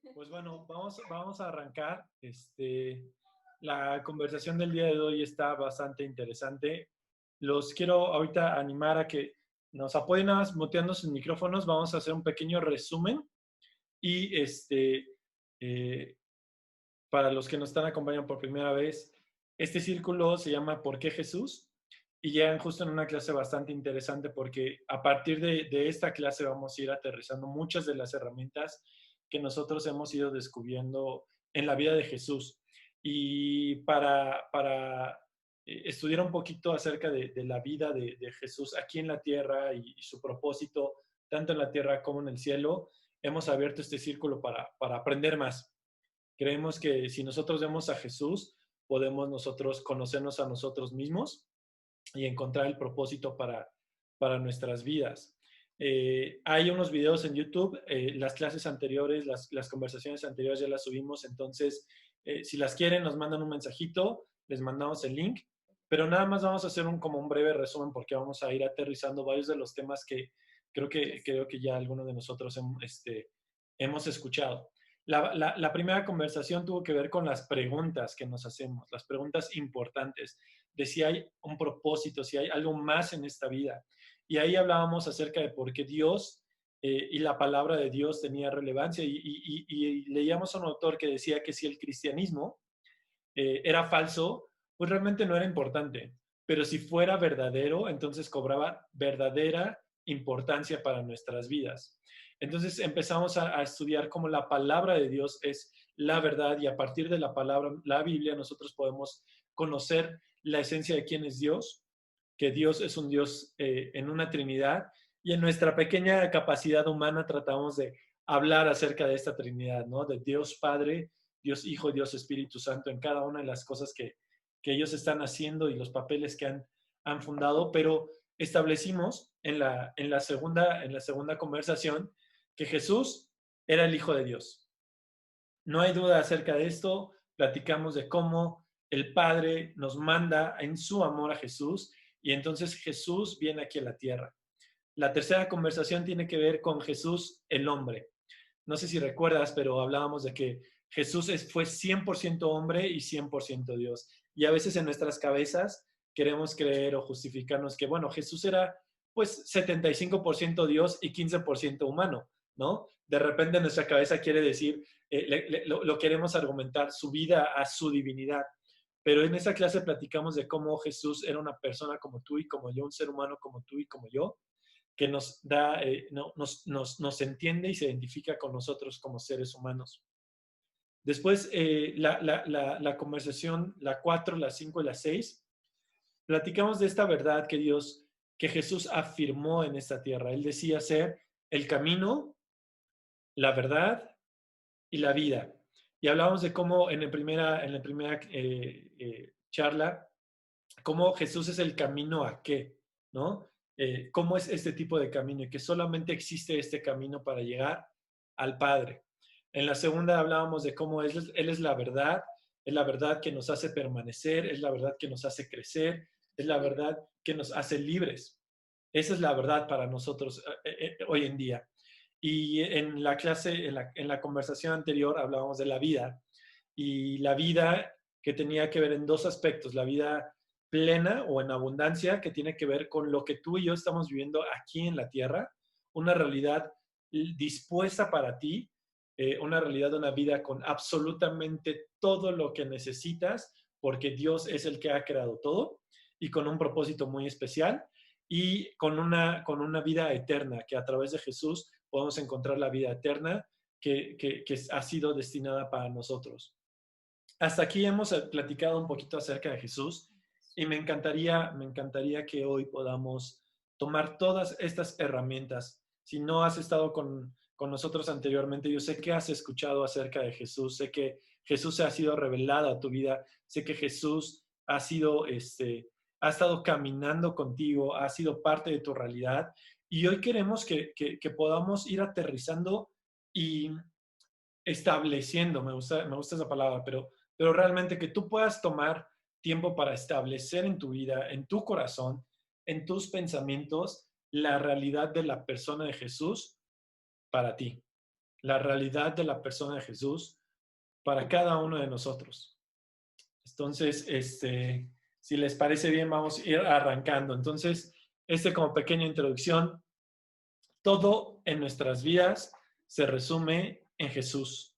Pues bueno, vamos a arrancar. La conversación del día de hoy está bastante interesante. Los quiero ahorita animar a que nos apoyen nada más muteando sus micrófonos. Vamos a hacer un pequeño resumen y eh, para los que nos están acompañando por primera vez, este círculo se llama ¿Por qué Jesús? Y llegan justo en una clase bastante interesante porque a partir de esta clase vamos a ir aterrizando muchas de las herramientas que nosotros hemos ido descubriendo en la vida de Jesús. Y para estudiar un poquito acerca de la vida de Jesús aquí en la tierra y su propósito, tanto en la tierra como en el cielo, hemos abierto este círculo para aprender más. Creemos que si nosotros vemos a Jesús, podemos nosotros conocernos a nosotros mismos y encontrar el propósito para nuestras vidas. Hay unos videos en YouTube, las clases anteriores, las conversaciones anteriores ya las subimos, entonces si las quieren nos mandan un mensajito, les mandamos el link, pero nada más vamos a hacer como un breve resumen porque vamos a ir aterrizando varios de los temas que creo que ya algunos de nosotros hemos escuchado. La primera conversación tuvo que ver con las preguntas que nos hacemos, las preguntas importantes de si hay un propósito, si hay algo más en esta vida. Y ahí hablábamos acerca de por qué Dios y la palabra de Dios tenía relevancia y leíamos a un autor que decía que si el cristianismo era falso, pues realmente no era importante, pero si fuera verdadero, entonces cobraba verdadera importancia para nuestras vidas. Entonces empezamos a estudiar cómo la palabra de Dios es la verdad y a partir de la palabra, la Biblia, nosotros podemos conocer la esencia de quién es Dios, que Dios es un Dios en una Trinidad y en nuestra pequeña capacidad humana tratamos de hablar acerca de esta Trinidad, ¿no? De Dios Padre, Dios Hijo, Dios Espíritu Santo en cada una de las cosas que ellos están haciendo y los papeles que han fundado, pero establecimos en la segunda conversación que Jesús era el Hijo de Dios. No hay duda acerca de esto, platicamos de cómo el Padre nos manda en su amor a Jesús y entonces Jesús viene aquí a la tierra. La tercera conversación tiene que ver con Jesús, el hombre. No sé si recuerdas, pero hablábamos de que Jesús fue 100% hombre y 100% Dios. Y a veces en nuestras cabezas queremos creer o justificarnos que, bueno, Jesús era pues 75% Dios y 15% humano, ¿no? De repente nuestra cabeza quiere decir, lo queremos argumentar su vida a su divinidad. Pero en esa clase platicamos de cómo Jesús era una persona como tú y como yo, un ser humano como tú y como yo, que nos da, nos entiende y se identifica con nosotros como seres humanos. Después, la conversación, la 4, la 5 y la 6, platicamos de esta verdad que Jesús afirmó en esta tierra. Él decía ser el camino, la verdad y la vida. Y hablábamos de cómo en la primera charla, cómo Jesús es el camino a qué, ¿no? Cómo es este tipo de camino y que solamente existe este camino para llegar al Padre. En la segunda hablábamos de cómo Él es la verdad que nos hace permanecer, es la verdad que nos hace crecer, es la verdad que nos hace libres. Esa es la verdad para nosotros hoy en día. Y en la clase, en la conversación anterior hablábamos de la vida y la vida que tenía que ver en dos aspectos, la vida plena o en abundancia, que tiene que ver con lo que tú y yo estamos viviendo aquí en la tierra, una realidad dispuesta para ti, una realidad de una vida con absolutamente todo lo que necesitas, porque Dios es el que ha creado todo y con un propósito muy especial y con una vida eterna, que a través de Jesús podemos encontrar la vida eterna que ha sido destinada para nosotros. Hasta aquí hemos platicado un poquito acerca de Jesús y me encantaría que hoy podamos tomar todas estas herramientas. Si no has estado con nosotros anteriormente, yo sé que has escuchado acerca de Jesús, sé que Jesús se ha sido revelado a tu vida, sé que Jesús ha estado caminando contigo, ha sido parte de tu realidad y hoy queremos que podamos ir aterrizando y estableciendo, me gusta esa palabra, pero realmente que tú puedas tomar tiempo para establecer en tu vida, en tu corazón, en tus pensamientos, la realidad de la persona de Jesús para ti. la realidad de la persona de Jesús para cada uno de nosotros. Entonces, si les parece bien, vamos a ir arrancando. Entonces, como pequeña introducción, todo en nuestras vidas se resume en Jesús.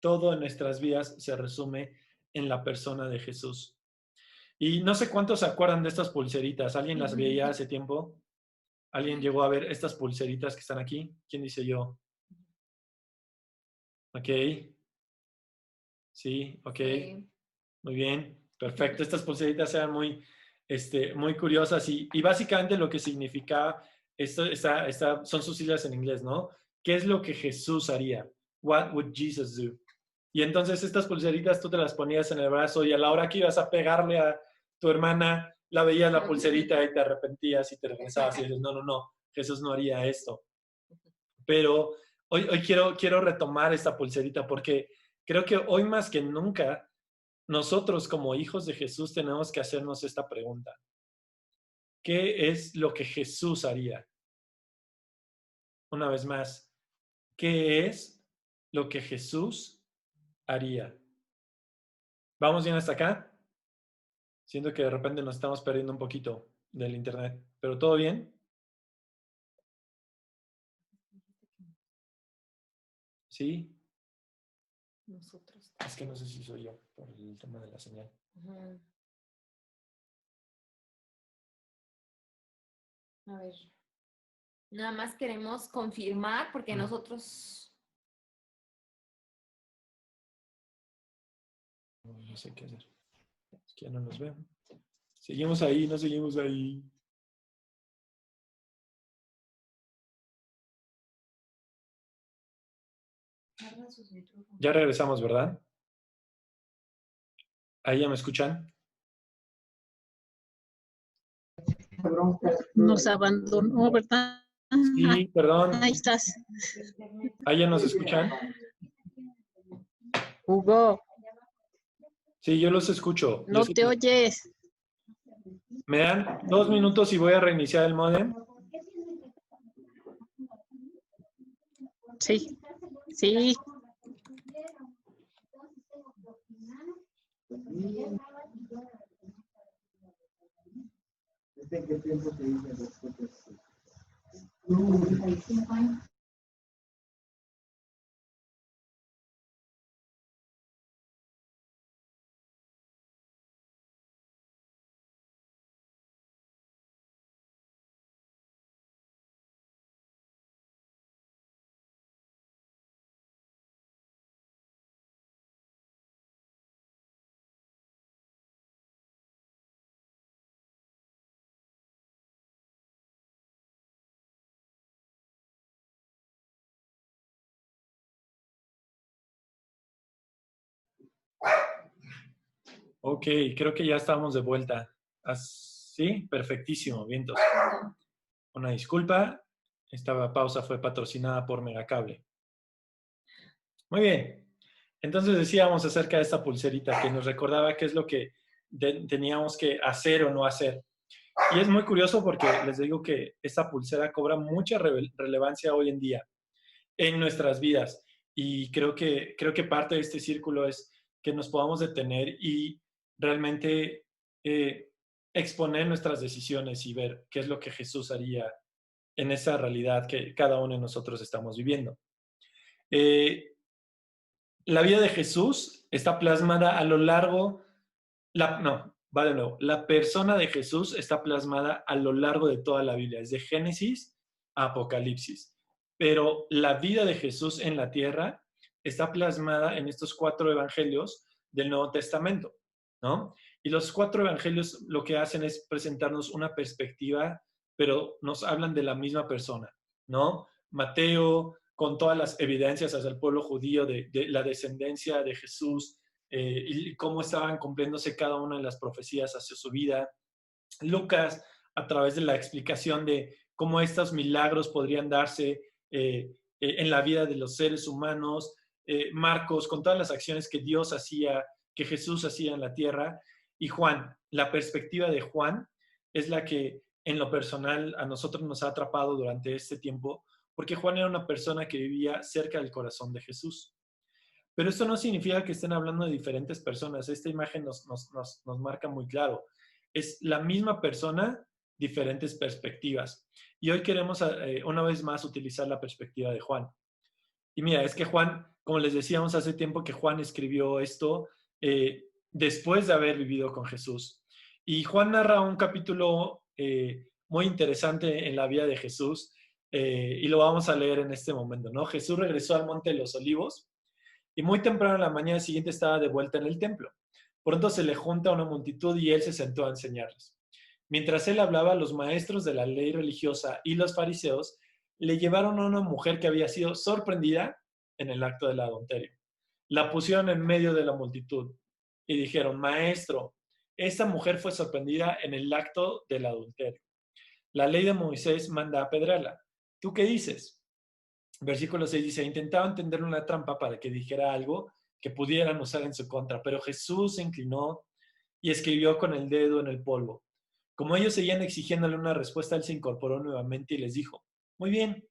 Todo en nuestras vidas se resume en la persona de Jesús. Y no sé cuántos se acuerdan de estas pulseritas. ¿Alguien las veía hace tiempo? ¿Alguien llegó a ver estas pulseritas que están aquí? ¿Quién dice yo? Ok. Sí, ok. Sí. Muy bien. Perfecto. Estas pulseritas eran muy curiosas y básicamente lo que significa son sus siglas en inglés, ¿no? ¿Qué es lo que Jesús haría? What would Jesus do? Y entonces estas pulseritas tú te las ponías en el brazo y a la hora que ibas a pegarle a tu hermana, la veías la pulserita y te arrepentías y te regresabas y dices, no, Jesús no haría esto. Pero hoy quiero retomar esta pulserita porque creo que hoy más que nunca nosotros como hijos de Jesús tenemos que hacernos esta pregunta. ¿Qué es lo que Jesús haría? Una vez más, ¿qué es lo que Jesús haría? ¿Vamos bien hasta acá? Siento que de repente nos estamos perdiendo un poquito del internet, pero ¿todo bien? ¿Sí? Nosotros. Es que no sé si soy yo por el tema de la señal. A ver. Nada más queremos confirmar porque nosotros... No sé qué hacer. Es que ya no nos veo. Seguimos ahí, no seguimos ahí. Ya regresamos, ¿verdad? ¿Ahí ya me escuchan? Nos abandonó, ¿verdad? Sí, perdón. Ahí estás. ¿Ahí ya nos escuchan? Hugo, Sí, yo los escucho. no te oyes. ¿Me dan 2 minutos y voy a reiniciar el módem? Sí, sí. ¿Desde qué tiempo te dice después de eso? Ok, creo que ya estamos de vuelta. ¿Sí? Perfectísimo, vientos. Una disculpa. Esta pausa fue patrocinada por Megacable. Muy bien. Entonces decíamos acerca de esta pulserita que nos recordaba qué es lo que teníamos que hacer o no hacer. Y es muy curioso porque les digo que esta pulsera cobra mucha relevancia hoy en día en nuestras vidas. Y creo que parte de este círculo es que nos podamos detener y realmente exponer nuestras decisiones y ver qué es lo que Jesús haría en esa realidad que cada uno de nosotros estamos viviendo. La vida de Jesús está plasmada a lo largo, va de nuevo, la persona de Jesús está plasmada a lo largo de toda la Biblia, desde Génesis a Apocalipsis. Pero la vida de Jesús en la tierra está plasmada en estos 4 evangelios del Nuevo Testamento, ¿no? Y los 4 evangelios lo que hacen es presentarnos una perspectiva, pero nos hablan de la misma persona, ¿no? Mateo, con todas las evidencias hacia el pueblo judío de la descendencia de Jesús y cómo estaban cumpliéndose cada una de las profecías hacia su vida. Lucas, a través de la explicación de cómo estos milagros podrían darse en la vida de los seres humanos. Marcos, con todas las acciones que Dios hacía, que Jesús hacía en la tierra. Y Juan, la perspectiva de Juan es la que en lo personal a nosotros nos ha atrapado durante este tiempo, porque Juan era una persona que vivía cerca del corazón de Jesús. Pero esto no significa que estén hablando de diferentes personas. Esta imagen nos marca muy claro. Es la misma persona, diferentes perspectivas. Y hoy queremos una vez más utilizar la perspectiva de Juan. Y mira, es que Juan, como les decíamos hace tiempo, que Juan escribió esto después de haber vivido con Jesús. Y Juan narra un capítulo muy interesante en la vida de Jesús y lo vamos a leer en este momento, ¿no? Jesús regresó al Monte de los Olivos y muy temprano en la mañana siguiente estaba de vuelta en el templo. Pronto se le junta una multitud y él se sentó a enseñarles. Mientras él hablaba, los maestros de la ley religiosa y los fariseos le llevaron a una mujer que había sido sorprendida en el acto del adulterio. La pusieron en medio de la multitud y dijeron: Maestro, esta mujer fue sorprendida en el acto del adulterio. La ley de Moisés manda apedrearla. ¿Tú qué dices? Versículo 6 dice: intentaban tenderle una trampa para que dijera algo que pudieran usar en su contra, pero Jesús se inclinó y escribió con el dedo en el polvo. Como ellos seguían exigiéndole una respuesta, él se incorporó nuevamente y les dijo: muy bien,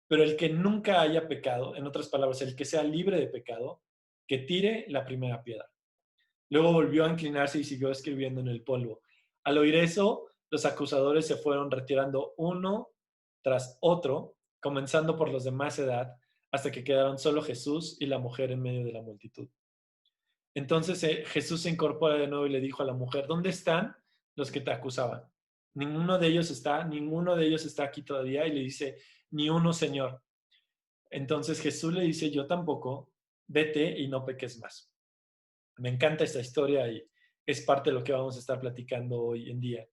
pero el que nunca haya pecado, en otras palabras, el que sea libre de pecado, que tire la primera piedra. Luego volvió a inclinarse y siguió escribiendo en el polvo. Al oír eso, los acusadores se fueron retirando uno tras otro, comenzando por los de más edad, hasta que quedaron solo Jesús y la mujer en medio de la multitud. Entonces Jesús se incorpora de nuevo y le dijo a la mujer: ¿dónde están los que te acusaban? Ninguno de ellos está aquí todavía. Y le dice: ni uno, Señor. Entonces Jesús le dice: yo tampoco, vete y no peques más. Me encanta esta historia y es parte de lo que vamos a estar platicando hoy en día.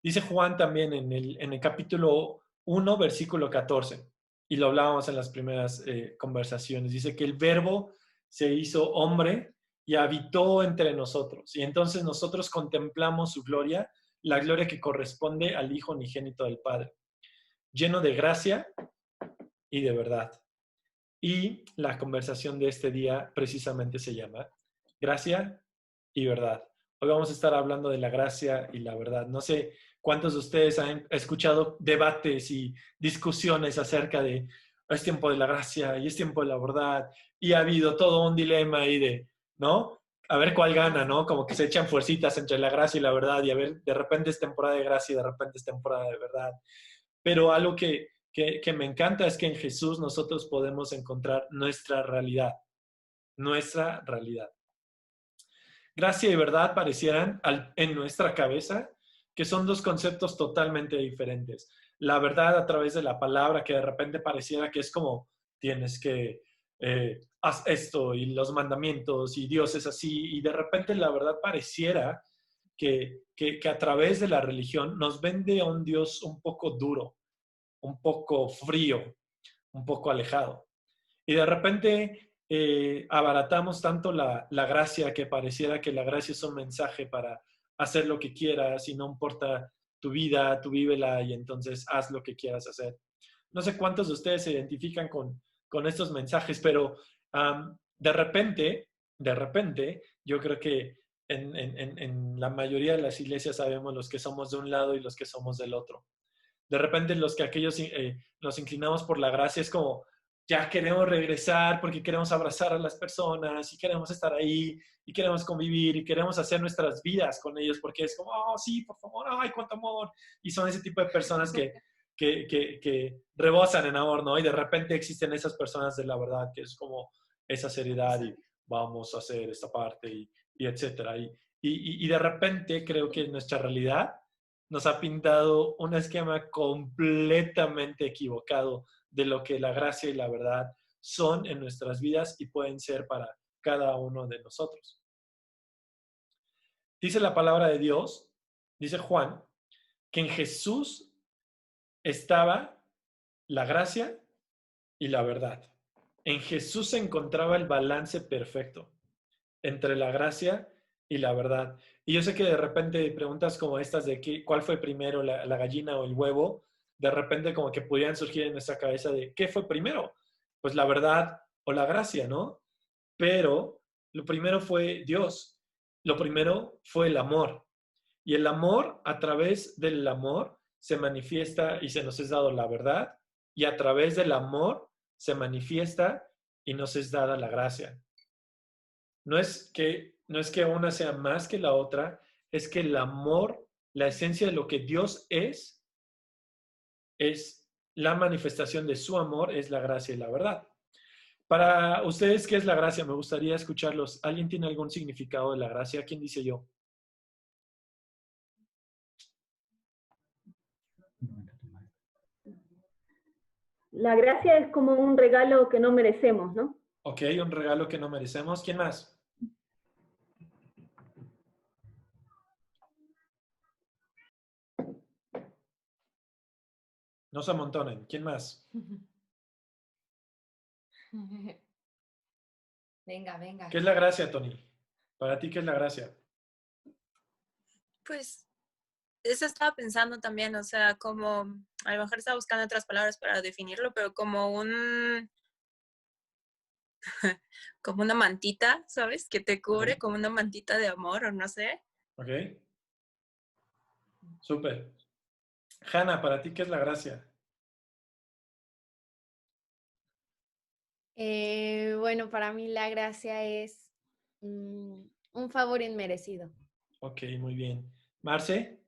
Dice Juan también en el capítulo 1, versículo 14, y lo hablábamos en las primeras conversaciones. Dice que el Verbo se hizo hombre y habitó entre nosotros. Y entonces nosotros contemplamos su gloria, la gloria que corresponde al Hijo unigénito del Padre, lleno de gracia y de verdad. Y la conversación de este día precisamente se llama Gracia y Verdad. Hoy vamos a estar hablando de la gracia y la verdad. No sé cuántos de ustedes han escuchado debates y discusiones acerca de es tiempo de la gracia y es tiempo de la verdad, y ha habido todo un dilema ahí de, ¿no? A ver cuál gana, ¿no? Como que se echan fuercitas entre la gracia y la verdad, y a ver, de repente es temporada de gracia y de repente es temporada de verdad. Pero algo que me encanta es que en Jesús nosotros podemos encontrar nuestra realidad. Nuestra realidad. Gracia y verdad parecieran en nuestra cabeza que son dos conceptos totalmente diferentes. La verdad a través de la palabra, que de repente pareciera que es como tienes que haz esto y los mandamientos y Dios es así, y de repente la verdad pareciera que a través de la religión nos vende a un Dios un poco duro, un poco frío, un poco alejado. Y de repente abaratamos tanto la gracia que pareciera que la gracia es un mensaje para hacer lo que quieras y no importa tu vida, tú vívela y entonces haz lo que quieras hacer. No sé cuántos de ustedes se identifican con estos mensajes, pero de repente, yo creo que en la mayoría de las iglesias sabemos los que somos de un lado y los que somos del otro. De repente los que aquellos nos inclinamos por la gracia es como, ya queremos regresar porque queremos abrazar a las personas y queremos estar ahí y queremos convivir y queremos hacer nuestras vidas con ellos porque es como, oh, sí, por favor, ay, cuánto amor. Y son ese tipo de personas que rebosan en amor, ¿no? Y de repente existen esas personas de la verdad que es como esa seriedad y vamos a hacer esta parte y etcétera. Y de repente creo que nuestra realidad nos ha pintado un esquema completamente equivocado de lo que la gracia y la verdad son en nuestras vidas y pueden ser para cada uno de nosotros. Dice la palabra de Dios, dice Juan, que en Jesús estaba la gracia y la verdad. En Jesús se encontraba el balance perfecto entre la gracia y la verdad. Y yo sé que de repente preguntas como estas de cuál fue primero, la gallina o el huevo, de repente como que pudieran surgir en nuestra cabeza de ¿qué fue primero? Pues la verdad o la gracia, ¿no? Pero lo primero fue Dios. Lo primero fue el amor. Y el amor, a través del amor, se manifiesta y se nos es dado la verdad y a través del amor se manifiesta y nos es dada la gracia. No es que una sea más que la otra, es que el amor, la esencia de lo que Dios es la manifestación de su amor, es la gracia y la verdad. Para ustedes, ¿qué es la gracia? Me gustaría escucharlos. ¿Alguien tiene algún significado de la gracia? ¿Quién dice yo? La gracia es como un regalo que no merecemos, ¿no? Ok, un regalo que no merecemos. ¿Quién más? No se amontonen. ¿Quién más? Venga, venga. ¿Qué es la gracia, Tony? Para ti, ¿qué es la gracia? Pues eso estaba pensando también, o sea, como, a lo mejor estaba buscando otras palabras para definirlo, pero como como una mantita, ¿sabes? Que te cubre, Ok. como una mantita de amor, o no sé. Ok. Súper. Hanna, ¿para ti qué es la gracia? Bueno, para mí la gracia es un favor inmerecido. Ok, muy bien. Marce,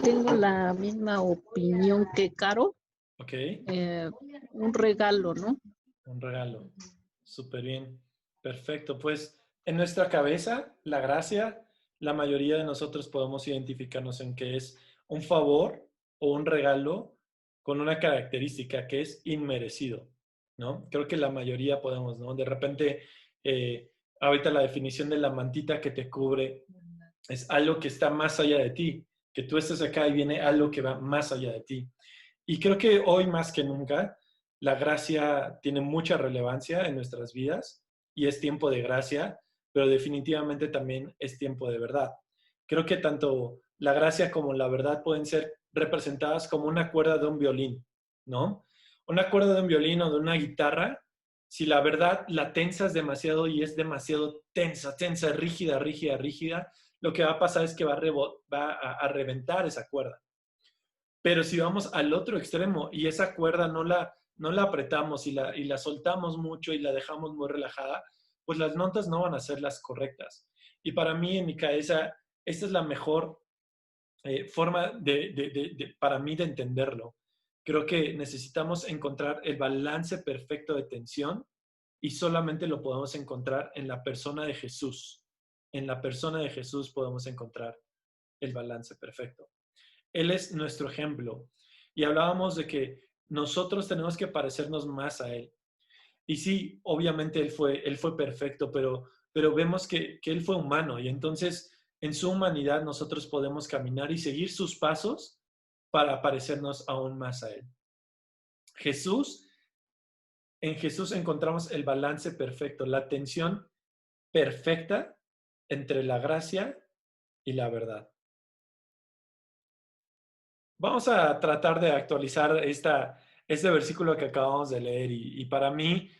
Tengo la misma opinión que Caro, ok, un regalo, ¿no? un regalo. Súper bien. Perfecto. Pues en nuestra cabeza, la gracia, la mayoría de nosotros podemos identificarnos en que es un favor o un regalo con una característica que es inmerecido, ¿no? Creo que la mayoría podemos, ¿no? De repente, ahorita la definición de la mantita que te cubre es algo que está más allá de ti, que tú estés acá y viene algo que va más allá de ti. Y creo que hoy más que nunca, la gracia tiene mucha relevancia en nuestras vidas y es tiempo de gracia, pero definitivamente también es tiempo de verdad. Creo que tanto la gracia como la verdad pueden ser representadas como una cuerda de un violín, ¿no? Una cuerda de un violín o de una guitarra, si la verdad la tensas demasiado y es demasiado tensa, tensa, rígida, rígida, rígida, lo que va a pasar es que va a reventar esa cuerda. Pero si vamos al otro extremo y esa cuerda no la apretamos y la soltamos mucho y la dejamos muy relajada, pues las notas no van a ser las correctas. Y para mí, en mi cabeza, esta es la mejor forma para mí de entenderlo. Creo que necesitamos encontrar el balance perfecto de tensión y solamente lo podemos encontrar en la persona de Jesús. En la persona de Jesús podemos encontrar el balance perfecto. Él es nuestro ejemplo. Y hablábamos de que nosotros tenemos que parecernos más a Él. Y sí, obviamente Él fue perfecto, pero vemos que Él fue humano y entonces en su humanidad nosotros podemos caminar y seguir sus pasos para parecernos aún más a Él. En Jesús encontramos el balance perfecto, la tensión perfecta entre la gracia y la verdad. Vamos a tratar de actualizar este versículo que acabamos de leer y para mí,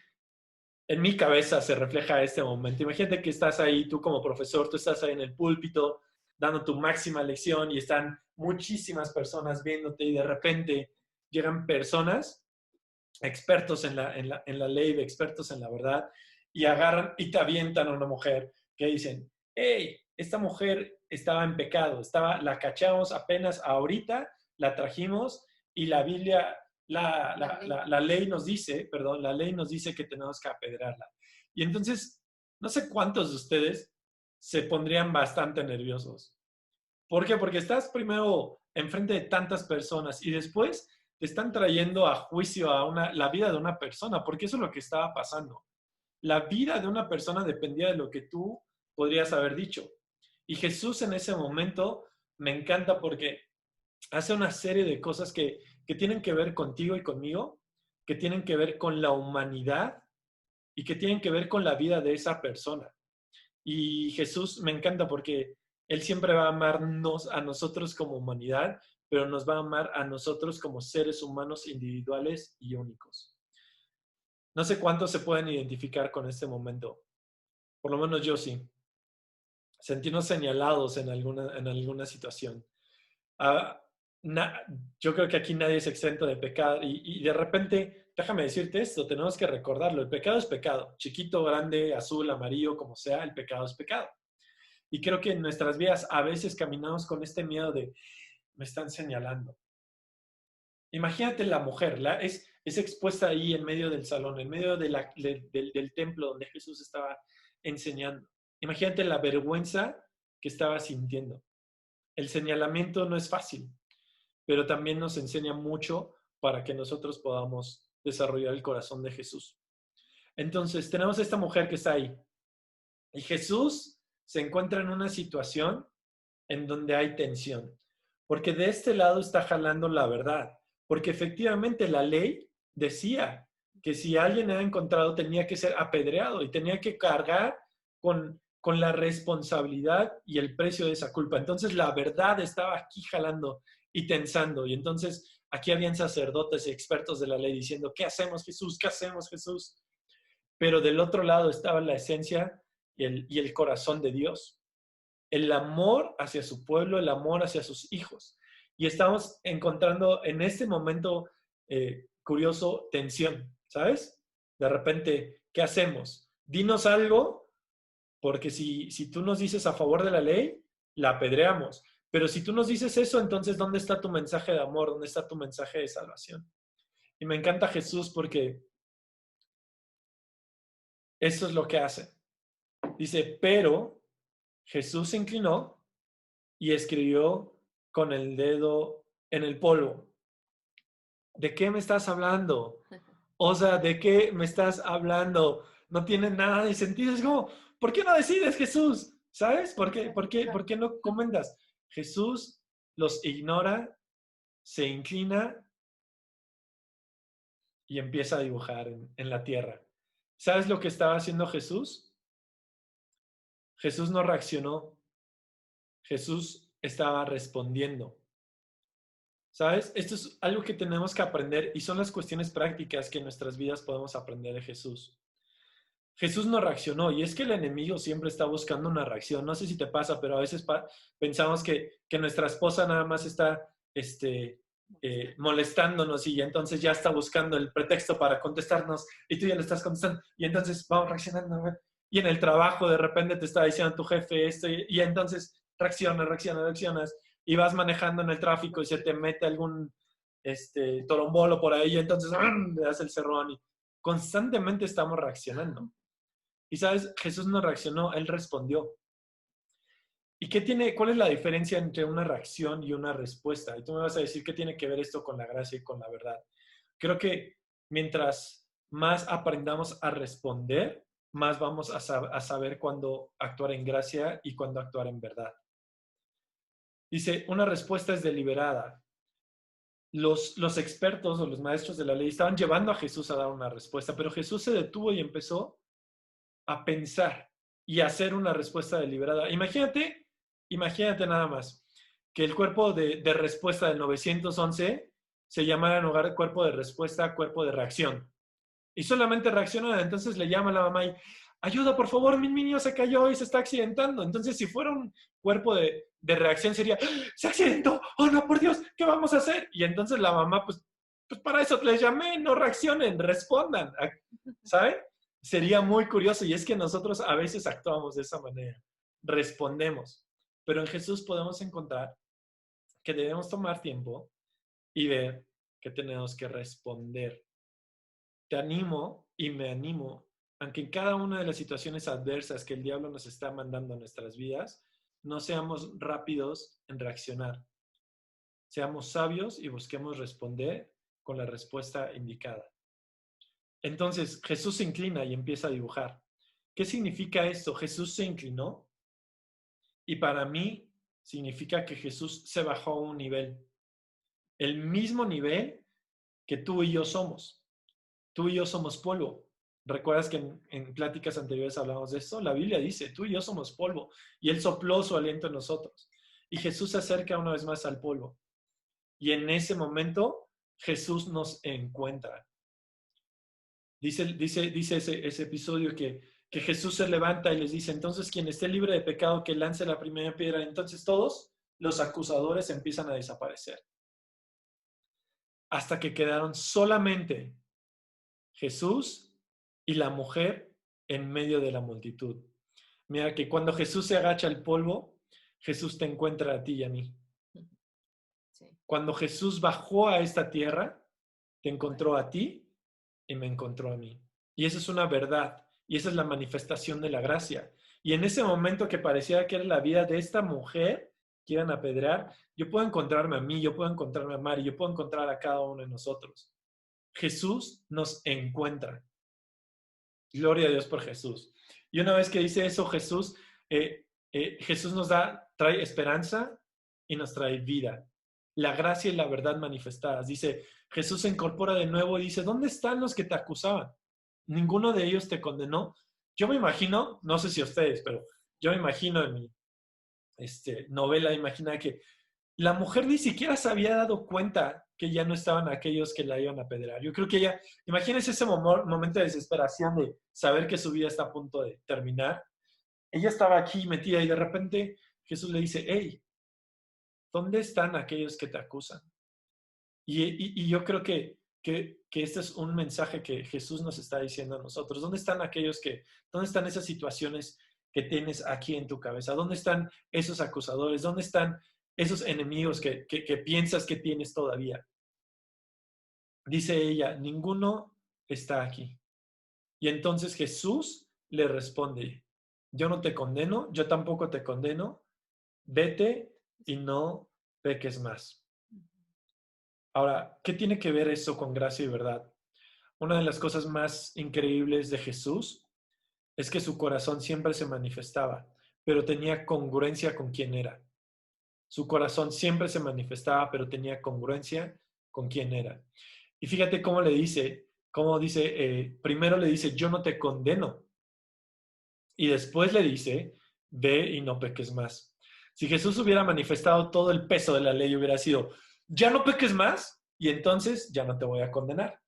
en mi cabeza se refleja este momento. Imagínate que estás ahí, tú como profesor, tú estás ahí en el púlpito dando tu máxima lección y están muchísimas personas viéndote y de repente llegan personas, expertos en la ley, expertos en la verdad, y agarran y te avientan a una mujer que dicen, hey, esta mujer estaba en pecado, la cachamos apenas ahorita, la trajimos y la Biblia, la ley nos dice, perdón, la ley nos dice que tenemos que apedrearla. Y entonces, no sé cuántos de ustedes se pondrían bastante nerviosos. ¿Por qué? Porque estás primero enfrente de tantas personas y después te están trayendo a juicio la vida de una persona, porque eso es lo que estaba pasando. La vida de una persona dependía de lo que tú podrías haber dicho. Y Jesús en ese momento me encanta porque hace una serie de cosas que tienen que ver contigo y conmigo, que tienen que ver con la humanidad y que tienen que ver con la vida de esa persona. Y Jesús me encanta porque Él siempre va a amarnos a nosotros como humanidad, pero nos va a amar a nosotros como seres humanos individuales y únicos. No sé cuántos se pueden identificar con este momento. Por lo menos yo sí. sentirnos señalados en alguna situación. Ah, yo creo que aquí nadie es exento de pecado y de repente, déjame decirte esto, tenemos que recordarlo, el pecado es pecado, chiquito, grande, azul, amarillo, como sea, el pecado es pecado. Y creo que en nuestras vidas a veces caminamos con este miedo de, me están señalando. Imagínate la mujer, es expuesta ahí en medio del salón, en medio del templo donde Jesús estaba enseñando. Imagínate la vergüenza que estaba sintiendo. El señalamiento no es fácil, pero también nos enseña mucho para que nosotros podamos desarrollar el corazón de Jesús. Entonces, tenemos esta mujer que está ahí. Y Jesús se encuentra en una situación en donde hay tensión. Porque de este lado está jalando la verdad. Porque efectivamente la ley decía que si alguien era encontrado tenía que ser apedreado y tenía que cargar con la responsabilidad y el precio de esa culpa. Entonces la verdad estaba aquí jalando y tensando. Y entonces aquí habían sacerdotes y expertos de la ley diciendo, ¿qué hacemos, Jesús? ¿Qué hacemos, Jesús? Pero del otro lado estaba la esencia y el corazón de Dios. El amor hacia su pueblo, el amor hacia sus hijos. Y estamos encontrando en este momento curioso tensión, ¿sabes? De repente, ¿qué hacemos? Dinos algo, porque si tú nos dices a favor de la ley, la apedreamos. Pero si tú nos dices eso, entonces, ¿dónde está tu mensaje de amor? ¿Dónde está tu mensaje de salvación? Y me encanta Jesús porque eso es lo que hace. Dice, pero Jesús se inclinó y escribió con el dedo en el polvo. ¿De qué me estás hablando? O sea, ¿de qué me estás hablando? No tiene nada de sentido. Es como, ¿por qué no decides, Jesús? ¿Sabes? ¿Por qué no comentas? Jesús los ignora, se inclina y empieza a dibujar en la tierra. ¿Sabes lo que estaba haciendo Jesús? Jesús no reaccionó. Jesús estaba respondiendo. ¿Sabes? Esto es algo que tenemos que aprender y son las cuestiones prácticas que en nuestras vidas podemos aprender de Jesús. Jesús no reaccionó y es que el enemigo siempre está buscando una reacción. No sé si te pasa, pero a veces pensamos que nuestra esposa nada más está molestándonos y entonces ya está buscando el pretexto para contestarnos y tú ya le estás contestando y entonces vamos reaccionando. Y en el trabajo de repente te está diciendo tu jefe esto y entonces reaccionas y vas manejando en el tráfico y se te mete algún torombolo por ahí y entonces le das el cerrón y constantemente estamos reaccionando. Y sabes, Jesús no reaccionó, Él respondió. ¿Y cuál es la diferencia entre una reacción y una respuesta? Y tú me vas a decir, ¿qué tiene que ver esto con la gracia y con la verdad? Creo que mientras más aprendamos a responder, más vamos a saber cuándo actuar en gracia y cuándo actuar en verdad. Dice, una respuesta es deliberada. Los expertos o los maestros de la ley estaban llevando a Jesús a dar una respuesta, pero Jesús se detuvo y empezó a pensar y a hacer una respuesta deliberada. Imagínate nada más que el cuerpo de respuesta del 911 se llamara en lugar de cuerpo de respuesta, cuerpo de reacción. Y solamente reacciona, entonces le llama a la mamá y ayuda, por favor, mi niño se cayó y se está accidentando. Entonces, si fuera un cuerpo de reacción sería, ¡se accidentó! ¡Oh, no, por Dios! ¿Qué vamos a hacer? Y entonces la mamá, pues para eso les llamé, no reaccionen, respondan. ¿Saben? Sería muy curioso y es que nosotros a veces actuamos de esa manera, respondemos, pero en Jesús podemos encontrar que debemos tomar tiempo y ver que tenemos que responder. Te animo y me animo, aunque en cada una de las situaciones adversas que el diablo nos está mandando a nuestras vidas, no seamos rápidos en reaccionar. Seamos sabios y busquemos responder con la respuesta indicada. Entonces, Jesús se inclina y empieza a dibujar. ¿Qué significa esto? Jesús se inclinó y para mí significa que Jesús se bajó a un nivel. El mismo nivel que tú y yo somos. Tú y yo somos polvo. ¿Recuerdas que en pláticas anteriores hablamos de esto? La Biblia dice, tú y yo somos polvo. Y Él sopló su aliento en nosotros. Y Jesús se acerca una vez más al polvo. Y en ese momento, Jesús nos encuentra. Dice ese episodio que que Jesús se levanta y les dice, entonces quien esté libre de pecado que lance la primera piedra. Entonces todos los acusadores empiezan a desaparecer. Hasta que quedaron solamente Jesús y la mujer en medio de la multitud. Mira que cuando Jesús se agacha al polvo, Jesús te encuentra a ti y a mí. Sí. Cuando Jesús bajó a esta tierra, te encontró a ti y me encontró a mí. Y esa es una verdad. Y esa es la manifestación de la gracia. Y en ese momento que parecía que era la vida de esta mujer que iban a apedrear, yo puedo encontrarme a mí, yo puedo encontrarme a Mari, yo puedo encontrar a cada uno de nosotros. Jesús nos encuentra. Gloria a Dios por Jesús. Y una vez que dice eso, Jesús nos trae esperanza y nos trae vida. La gracia y la verdad manifestadas. Dice, Jesús se incorpora de nuevo y dice, ¿dónde están los que te acusaban? Ninguno de ellos te condenó. Yo me imagino, no sé si ustedes, pero yo me imagino en mi novela, imagina que la mujer ni siquiera se había dado cuenta que ya no estaban aquellos que la iban a apedrear. Yo creo que ella, imagínense ese momento de desesperación de saber que su vida está a punto de terminar. Ella estaba aquí metida y de repente Jesús le dice, hey, ¿dónde están aquellos que te acusan? Y yo creo que este es un mensaje que Jesús nos está diciendo a nosotros. ¿Dónde están dónde están esas situaciones que tienes aquí en tu cabeza? ¿Dónde están esos acusadores? ¿Dónde están esos enemigos que piensas que tienes todavía? Dice ella, ninguno está aquí. Y entonces Jesús le responde, yo no te condeno, yo tampoco te condeno, vete y no peques más. Ahora, ¿qué tiene que ver eso con gracia y verdad? Una de las cosas más increíbles de Jesús es que su corazón siempre se manifestaba, pero tenía congruencia con quién era. Su corazón siempre se manifestaba, pero tenía congruencia con quién era. Y fíjate cómo dice, primero le dice, yo no te condeno. Y después le dice, ve y no peques más. Si Jesús hubiera manifestado todo el peso de la ley, hubiera sido, ya no peques más y entonces ya no te voy a condenar.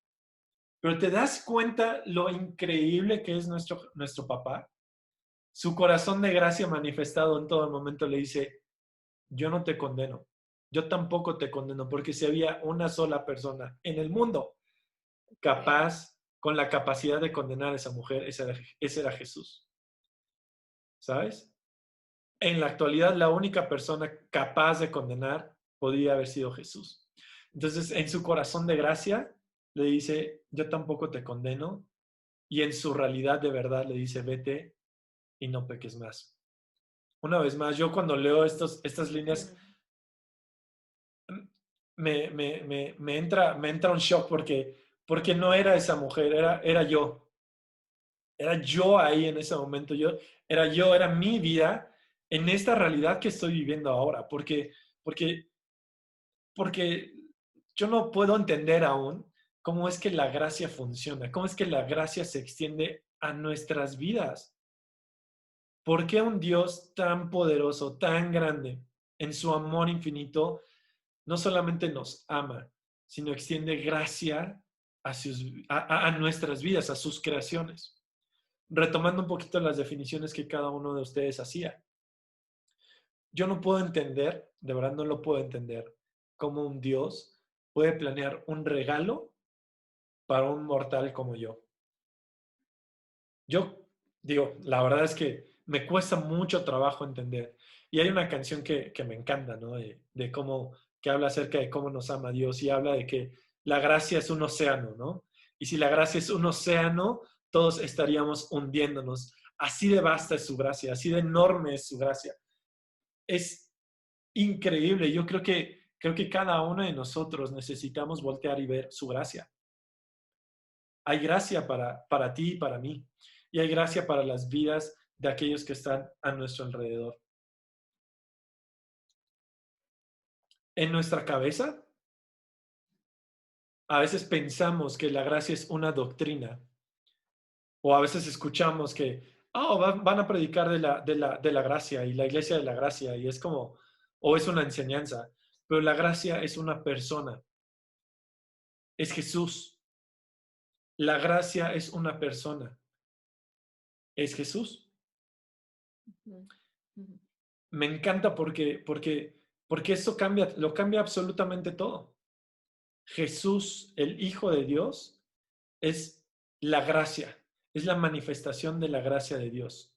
Pero ¿te das cuenta lo increíble que es nuestro papá? Su corazón de gracia manifestado en todo momento le dice, yo no te condeno, yo tampoco te condeno, porque si había una sola persona en el mundo capaz, con la capacidad de condenar a esa mujer, ese era Jesús. ¿Sabes? En la actualidad, la única persona capaz de condenar podría haber sido Jesús. Entonces, en su corazón de gracia, le dice, yo tampoco te condeno. Y en su realidad de verdad le dice, vete y no peques más. Una vez más, yo cuando leo estas líneas, me entra un shock porque no era esa mujer, era yo. Era yo ahí en ese momento, era mi vida en esta realidad que estoy viviendo ahora, porque yo no puedo entender aún cómo es que la gracia funciona, cómo es que la gracia se extiende a nuestras vidas. ¿Por qué un Dios tan poderoso, tan grande, en su amor infinito, no solamente nos ama, sino extiende gracia a nuestras vidas, a sus creaciones? Retomando un poquito las definiciones que cada uno de ustedes hacía. Yo no puedo entender, de verdad no lo puedo entender, cómo un Dios puede planear un regalo para un mortal como yo. Yo digo, la verdad es que me cuesta mucho trabajo entender. Y hay una canción que me encanta, ¿no? De cómo, que habla acerca de cómo nos ama Dios y habla de que la gracia es un océano, ¿no? Y si la gracia es un océano, todos estaríamos hundiéndonos. Así de vasta es su gracia, así de enorme es su gracia. Es increíble. Yo creo que cada uno de nosotros necesitamos voltear y ver su gracia. Hay gracia para ti y para mí. Y hay gracia para las vidas de aquellos que están a nuestro alrededor. En nuestra cabeza, a veces pensamos que la gracia es una doctrina. O a veces escuchamos que van a predicar de la gracia y la iglesia de la gracia. Y es como, o es una enseñanza. Pero la gracia es una persona. Es Jesús. La gracia es una persona. es Jesús. Ujú, ujú. Me encanta porque esto lo cambia absolutamente todo. Jesús, el Hijo de Dios, es la gracia, es la manifestación de la gracia de Dios.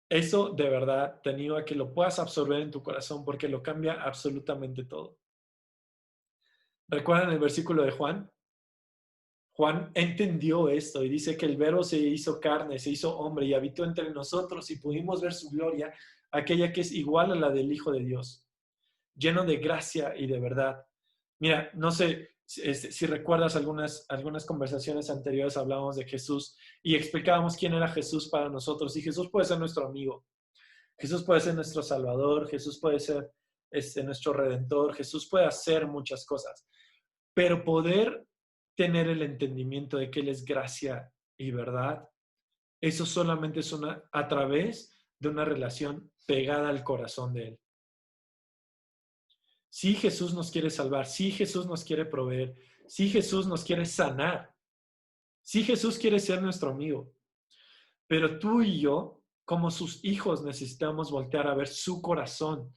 Eso de verdad te animo a que lo puedas absorber en tu corazón porque lo cambia absolutamente todo. ¿Recuerdan el versículo de Juan? Juan entendió esto y dice que el Verbo se hizo carne, se hizo hombre y habitó entre nosotros y pudimos ver su gloria, aquella que es igual a la del Hijo de Dios, lleno de gracia y de verdad. Mira, no sé si recuerdas algunas conversaciones anteriores, hablábamos de Jesús y explicábamos quién era Jesús para nosotros. Y Jesús puede ser nuestro amigo, Jesús puede ser nuestro Salvador, Jesús puede ser nuestro Redentor, Jesús puede hacer muchas cosas, pero poder tener el entendimiento de que Él es gracia y verdad, eso solamente es a través de una relación pegada al corazón de Él. Sí, Jesús nos quiere salvar, sí, Jesús nos quiere proveer, sí, Jesús nos quiere sanar, sí, Jesús quiere ser nuestro amigo, pero tú y yo, como sus hijos, necesitamos voltear a ver su corazón,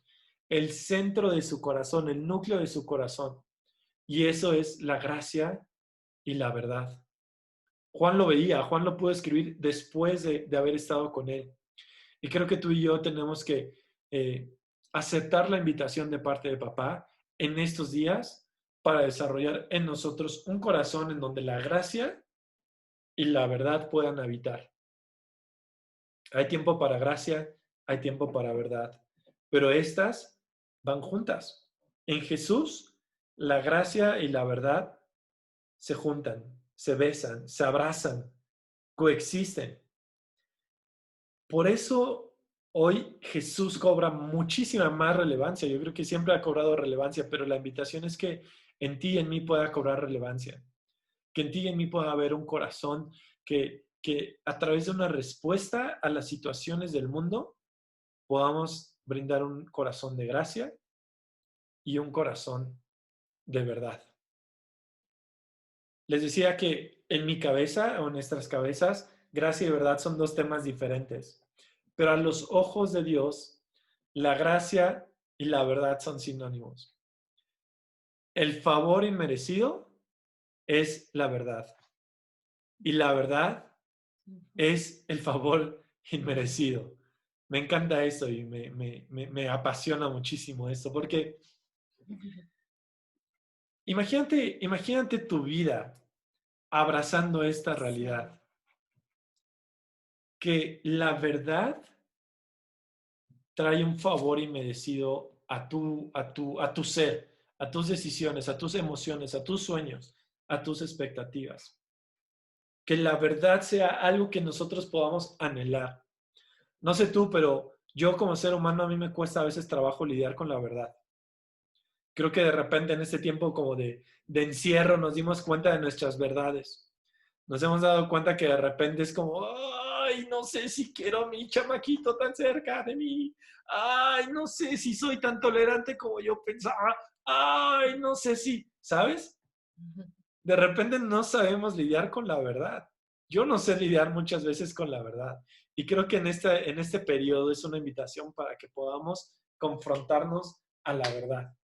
el centro de su corazón, el núcleo de su corazón, y eso es la gracia y la verdad. Juan lo veía, Juan lo pudo escribir después de haber estado con él. Y creo que tú y yo tenemos que aceptar la invitación de parte de papá en estos días para desarrollar en nosotros un corazón en donde la gracia y la verdad puedan habitar. Hay tiempo para gracia, hay tiempo para verdad, pero estas van juntas. En Jesús, la gracia y la verdad se juntan, se besan, se abrazan, coexisten. Por eso hoy Jesús cobra muchísima más relevancia. Yo creo que siempre ha cobrado relevancia, pero la invitación es que en ti y en mí pueda cobrar relevancia. Que en ti y en mí pueda haber un corazón que a través de una respuesta a las situaciones del mundo podamos brindar un corazón de gracia y un corazón de verdad. Les decía que en mi cabeza o en nuestras cabezas, gracia y verdad son dos temas diferentes. Pero a los ojos de Dios, la gracia y la verdad son sinónimos. El favor inmerecido es la verdad. Y la verdad es el favor inmerecido. Me encanta esto y me apasiona muchísimo esto, porque imagínate tu vida abrazando esta realidad. Que la verdad trae un favor inmerecido a tu ser, a tus decisiones, a tus emociones, a tus sueños, a tus expectativas. Que la verdad sea algo que nosotros podamos anhelar. No sé tú, pero yo como ser humano a mí me cuesta a veces trabajo lidiar con la verdad. Creo que de repente en este tiempo como de encierro nos dimos cuenta de nuestras verdades. Nos hemos dado cuenta que de repente es como, ay, no sé si quiero a mi chamaquito tan cerca de mí. Ay, no sé si soy tan tolerante como yo pensaba. Ay, no sé si, ¿sabes? De repente no sabemos lidiar con la verdad. Yo no sé lidiar muchas veces con la verdad. Y creo que en este periodo es una invitación para que podamos confrontarnos a la verdad.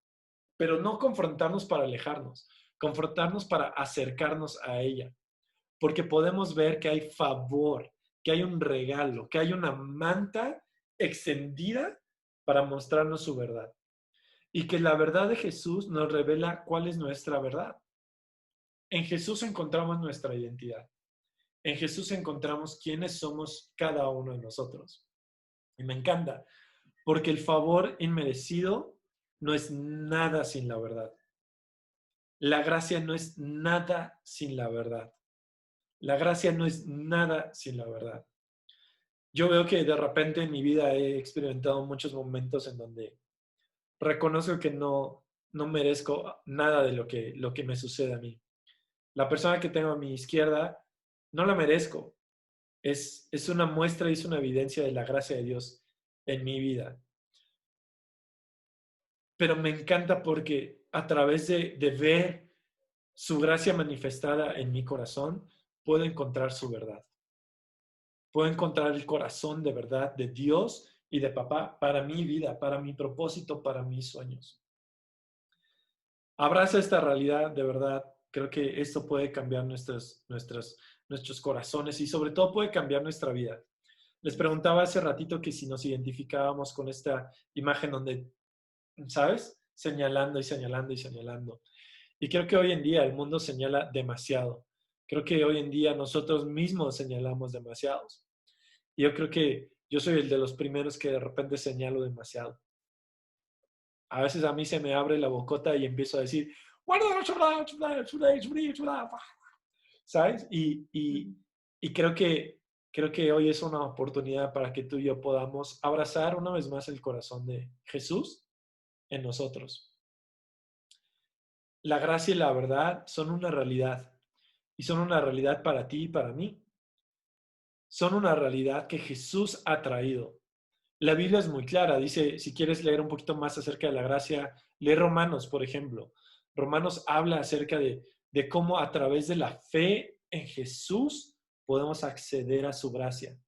Pero no confrontarnos para alejarnos, confrontarnos para acercarnos a ella. Porque podemos ver que hay favor, que hay un regalo, que hay una manta extendida para mostrarnos su verdad. Y que la verdad de Jesús nos revela cuál es nuestra verdad. En Jesús encontramos nuestra identidad. En Jesús encontramos quiénes somos cada uno de nosotros. Y me encanta, porque el favor inmerecido no es nada sin la verdad. La gracia no es nada sin la verdad. La gracia no es nada sin la verdad. Yo veo que de repente en mi vida he experimentado muchos momentos en donde reconozco que no merezco nada de lo que me sucede a mí. La persona que tengo a mi izquierda no la merezco. Es una muestra y es una evidencia de la gracia de Dios en mi vida. Pero me encanta porque a través de ver su gracia manifestada en mi corazón, puedo encontrar su verdad. puedo encontrar el corazón de verdad de Dios y de papá para mi vida, para mi propósito, para mis sueños. Abraza esta realidad, de verdad. Creo que esto puede cambiar nuestros corazones y sobre todo puede cambiar nuestra vida. Les preguntaba hace ratito que si nos identificábamos con esta imagen donde, ¿sabes? Señalando y señalando y señalando. Y creo que hoy en día el mundo señala demasiado. Creo que hoy en día nosotros mismos señalamos demasiados. Y yo creo que yo soy el de los primeros que de repente señalo demasiado. A veces a mí se me abre la bocota y empiezo a decir, ¿sabes? Y creo que hoy es una oportunidad para que tú y yo podamos abrazar una vez más el corazón de Jesús en nosotros. La gracia y la verdad son una realidad. Y son una realidad para ti y para mí. Son una realidad que Jesús ha traído. La Biblia es muy clara. Dice, si quieres leer un poquito más acerca de la gracia, lee Romanos, por ejemplo. Romanos habla acerca de cómo a través de la fe en Jesús podemos acceder a su gracia.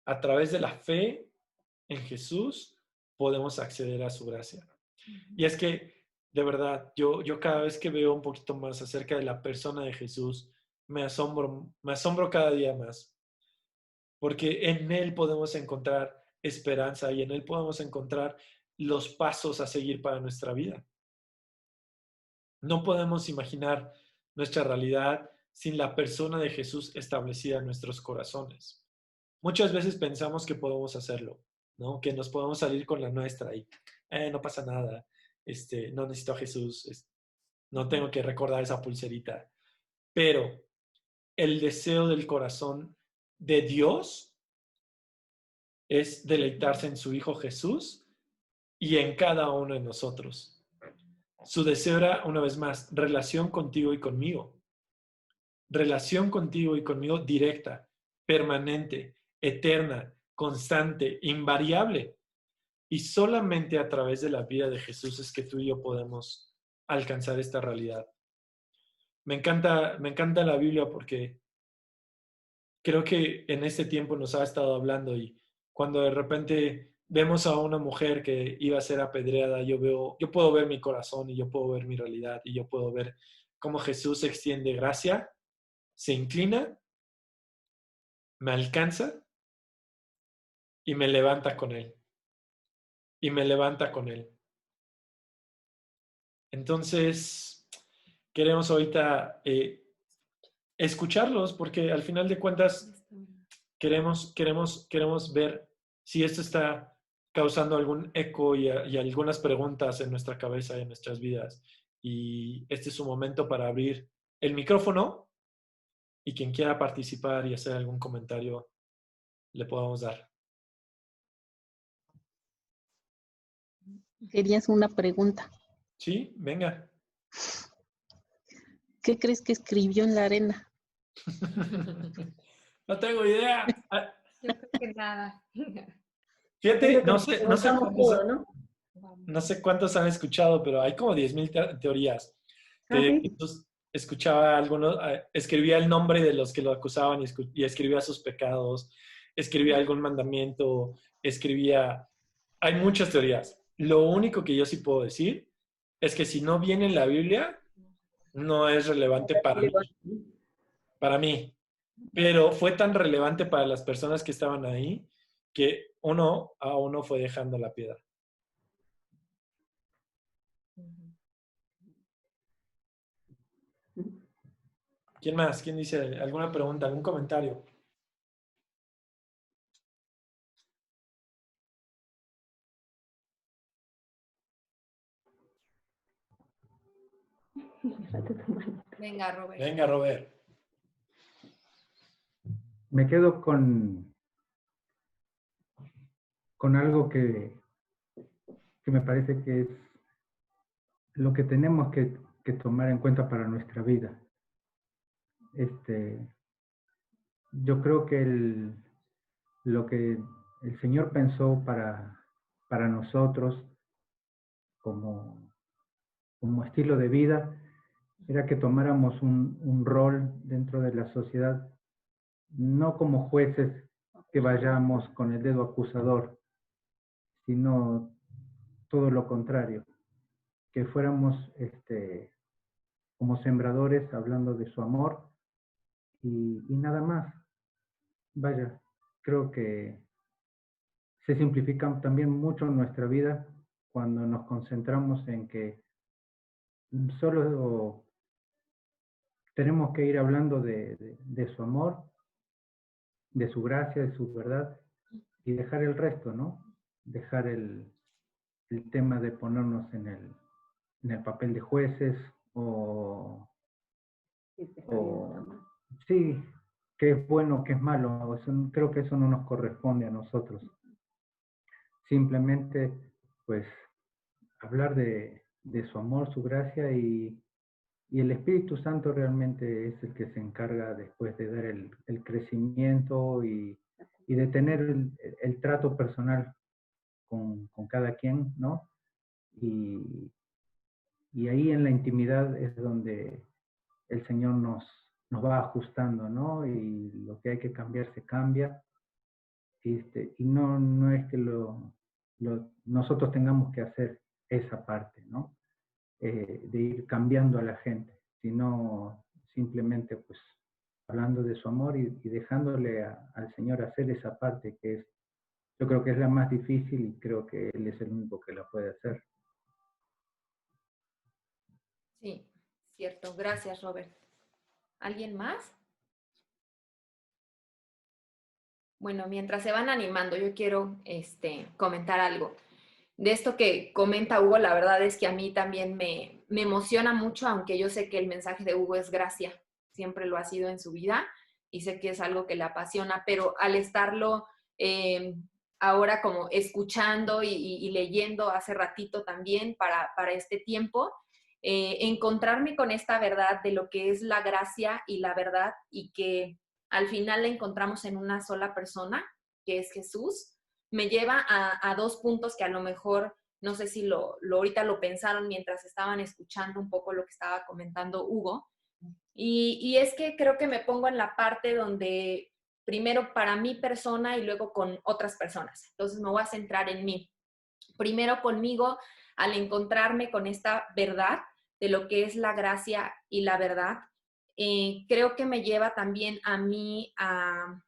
A través de la fe en Jesús podemos acceder a su gracia. Y es que, de verdad, yo cada vez que veo un poquito más acerca de la persona de Jesús, me asombro cada día más. Porque en Él podemos encontrar esperanza y en Él podemos encontrar los pasos a seguir para nuestra vida. No podemos imaginar nuestra realidad sin la persona de Jesús establecida en nuestros corazones. Muchas veces pensamos que podemos hacerlo, ¿no? Que nos podemos salir con la nuestra y no pasa nada, no necesito a Jesús, no tengo que recordar esa pulserita. Pero el deseo del corazón de Dios es deleitarse en su Hijo Jesús y en cada uno de nosotros. Su deseo era, una vez más, relación contigo y conmigo. Relación contigo y conmigo directa, permanente, eterna, constante, invariable. Y solamente a través de la vida de Jesús es que tú y yo podemos alcanzar esta realidad. Me encanta la Biblia porque creo que en este tiempo nos ha estado hablando y cuando de repente vemos a una mujer que iba a ser apedreada, yo puedo ver mi corazón y yo puedo ver mi realidad y yo puedo ver cómo Jesús extiende gracia, se inclina, me alcanza y me levanta con él. Y me levanta con él. Entonces, queremos ahorita escucharlos porque al final de cuentas queremos ver si esto está causando algún eco y algunas preguntas en nuestra cabeza y en nuestras vidas. Y este es un momento para abrir el micrófono y quien quiera participar y hacer algún comentario le podamos dar. Querías una pregunta. Sí, venga. ¿Qué crees que escribió en la arena? No tengo idea. Yo creo que nada. Fíjate, no sé cuántos han escuchado, pero hay como 10,000 teorías. Que Jesús escuchaba escribía el nombre de los que lo acusaban y escribía sus pecados, escribía algún mandamiento, hay muchas teorías. Lo único que yo sí puedo decir es que si no viene en la Biblia, no es relevante para mí. Pero fue tan relevante para las personas que estaban ahí que uno a uno fue dejando la piedra. ¿Quién más? ¿Quién dice alguna pregunta, algún comentario? Venga, Robert. Venga, Robert. Me quedo con algo que me parece que es lo que tenemos que tomar en cuenta para nuestra vida. Yo creo que lo que el Señor pensó para nosotros como estilo de vida era que tomáramos un rol dentro de la sociedad no como jueces que vayamos con el dedo acusador, sino todo lo contrario, que fuéramos como sembradores hablando de su amor y nada más. Vaya, creo que se simplifica también mucho nuestra vida cuando nos concentramos en que solo tenemos que ir hablando de su amor, de su gracia, de su verdad, y dejar el resto, ¿no? Dejar el tema de ponernos en el papel de jueces o sí, qué es bueno, qué es malo. Creo que eso no nos corresponde a nosotros. Simplemente, pues, hablar de su amor, su gracia y el Espíritu Santo realmente es el que se encarga después de dar el crecimiento y de tener el trato personal con cada quien, ¿no? Y ahí en la intimidad es donde el Señor nos va ajustando, ¿no? Y lo que hay que cambiar se cambia. Y no es que nosotros tengamos que hacer esa parte, ¿no? De ir cambiando a la gente, sino simplemente pues hablando de su amor y dejándole al Señor hacer esa parte que yo creo que es la más difícil y creo que Él es el único que la puede hacer. Sí, cierto. Gracias, Robert. ¿Alguien más? Bueno, mientras se van animando, yo quiero comentar algo. De esto que comenta Hugo, la verdad es que a mí también me emociona mucho, aunque yo sé que el mensaje de Hugo es gracia, siempre lo ha sido en su vida y sé que es algo que le apasiona, pero al estarlo ahora como escuchando y leyendo hace ratito también para este tiempo, encontrarme con esta verdad de lo que es la gracia y la verdad y que al final la encontramos en una sola persona, que es Jesús, me lleva a dos puntos que a lo mejor, no sé si ahorita lo pensaron mientras estaban escuchando un poco lo que estaba comentando Hugo, y es que creo que me pongo en la parte donde primero para mi persona y luego con otras personas. Entonces me voy a centrar en mí. Primero conmigo, al encontrarme con esta verdad de lo que es la gracia y la verdad, creo que me lleva también a mí a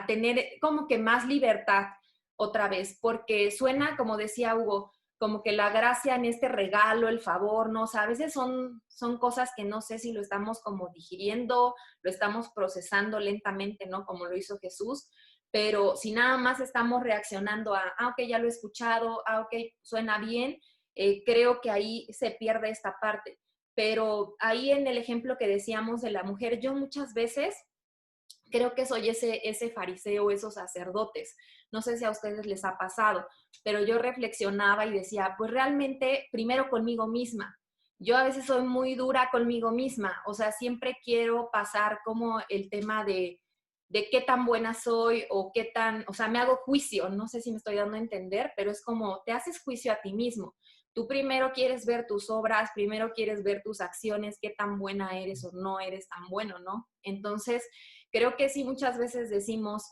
tener como que más libertad otra vez, porque suena, como decía Hugo, como que la gracia en este regalo, el favor, ¿no? O sea, a veces son cosas que no sé si lo estamos como digiriendo, lo estamos procesando lentamente, ¿no? Como lo hizo Jesús, pero si nada más estamos reaccionando ok, ya lo he escuchado, ok, suena bien, creo que ahí se pierde esta parte. Pero ahí en el ejemplo que decíamos de la mujer, yo muchas veces creo que soy ese fariseo, esos sacerdotes. No sé si a ustedes les ha pasado, pero yo reflexionaba y decía, pues realmente primero conmigo misma. Yo a veces soy muy dura conmigo misma, o sea, siempre quiero pasar como el tema de qué tan buena soy o qué tan, o sea, me hago juicio, no sé si me estoy dando a entender, pero es como te haces juicio a ti mismo. Tú primero quieres ver tus obras, primero quieres ver tus acciones, qué tan buena eres o no eres tan bueno, ¿no? Entonces, creo que sí muchas veces decimos,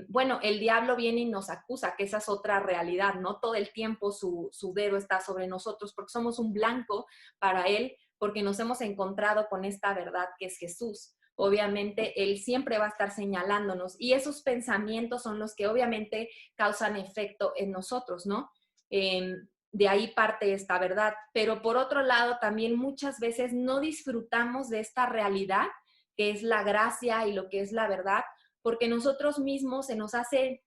bueno, el diablo viene y nos acusa, que esa es otra realidad, ¿no? Todo el tiempo su dedo está sobre nosotros porque somos un blanco para él, porque nos hemos encontrado con esta verdad que es Jesús. Obviamente, él siempre va a estar señalándonos y esos pensamientos son los que obviamente causan efecto en nosotros, ¿no? De ahí parte esta verdad. Pero por otro lado, también muchas veces no disfrutamos de esta realidad que es la gracia y lo que es la verdad, porque nosotros mismos se nos hace,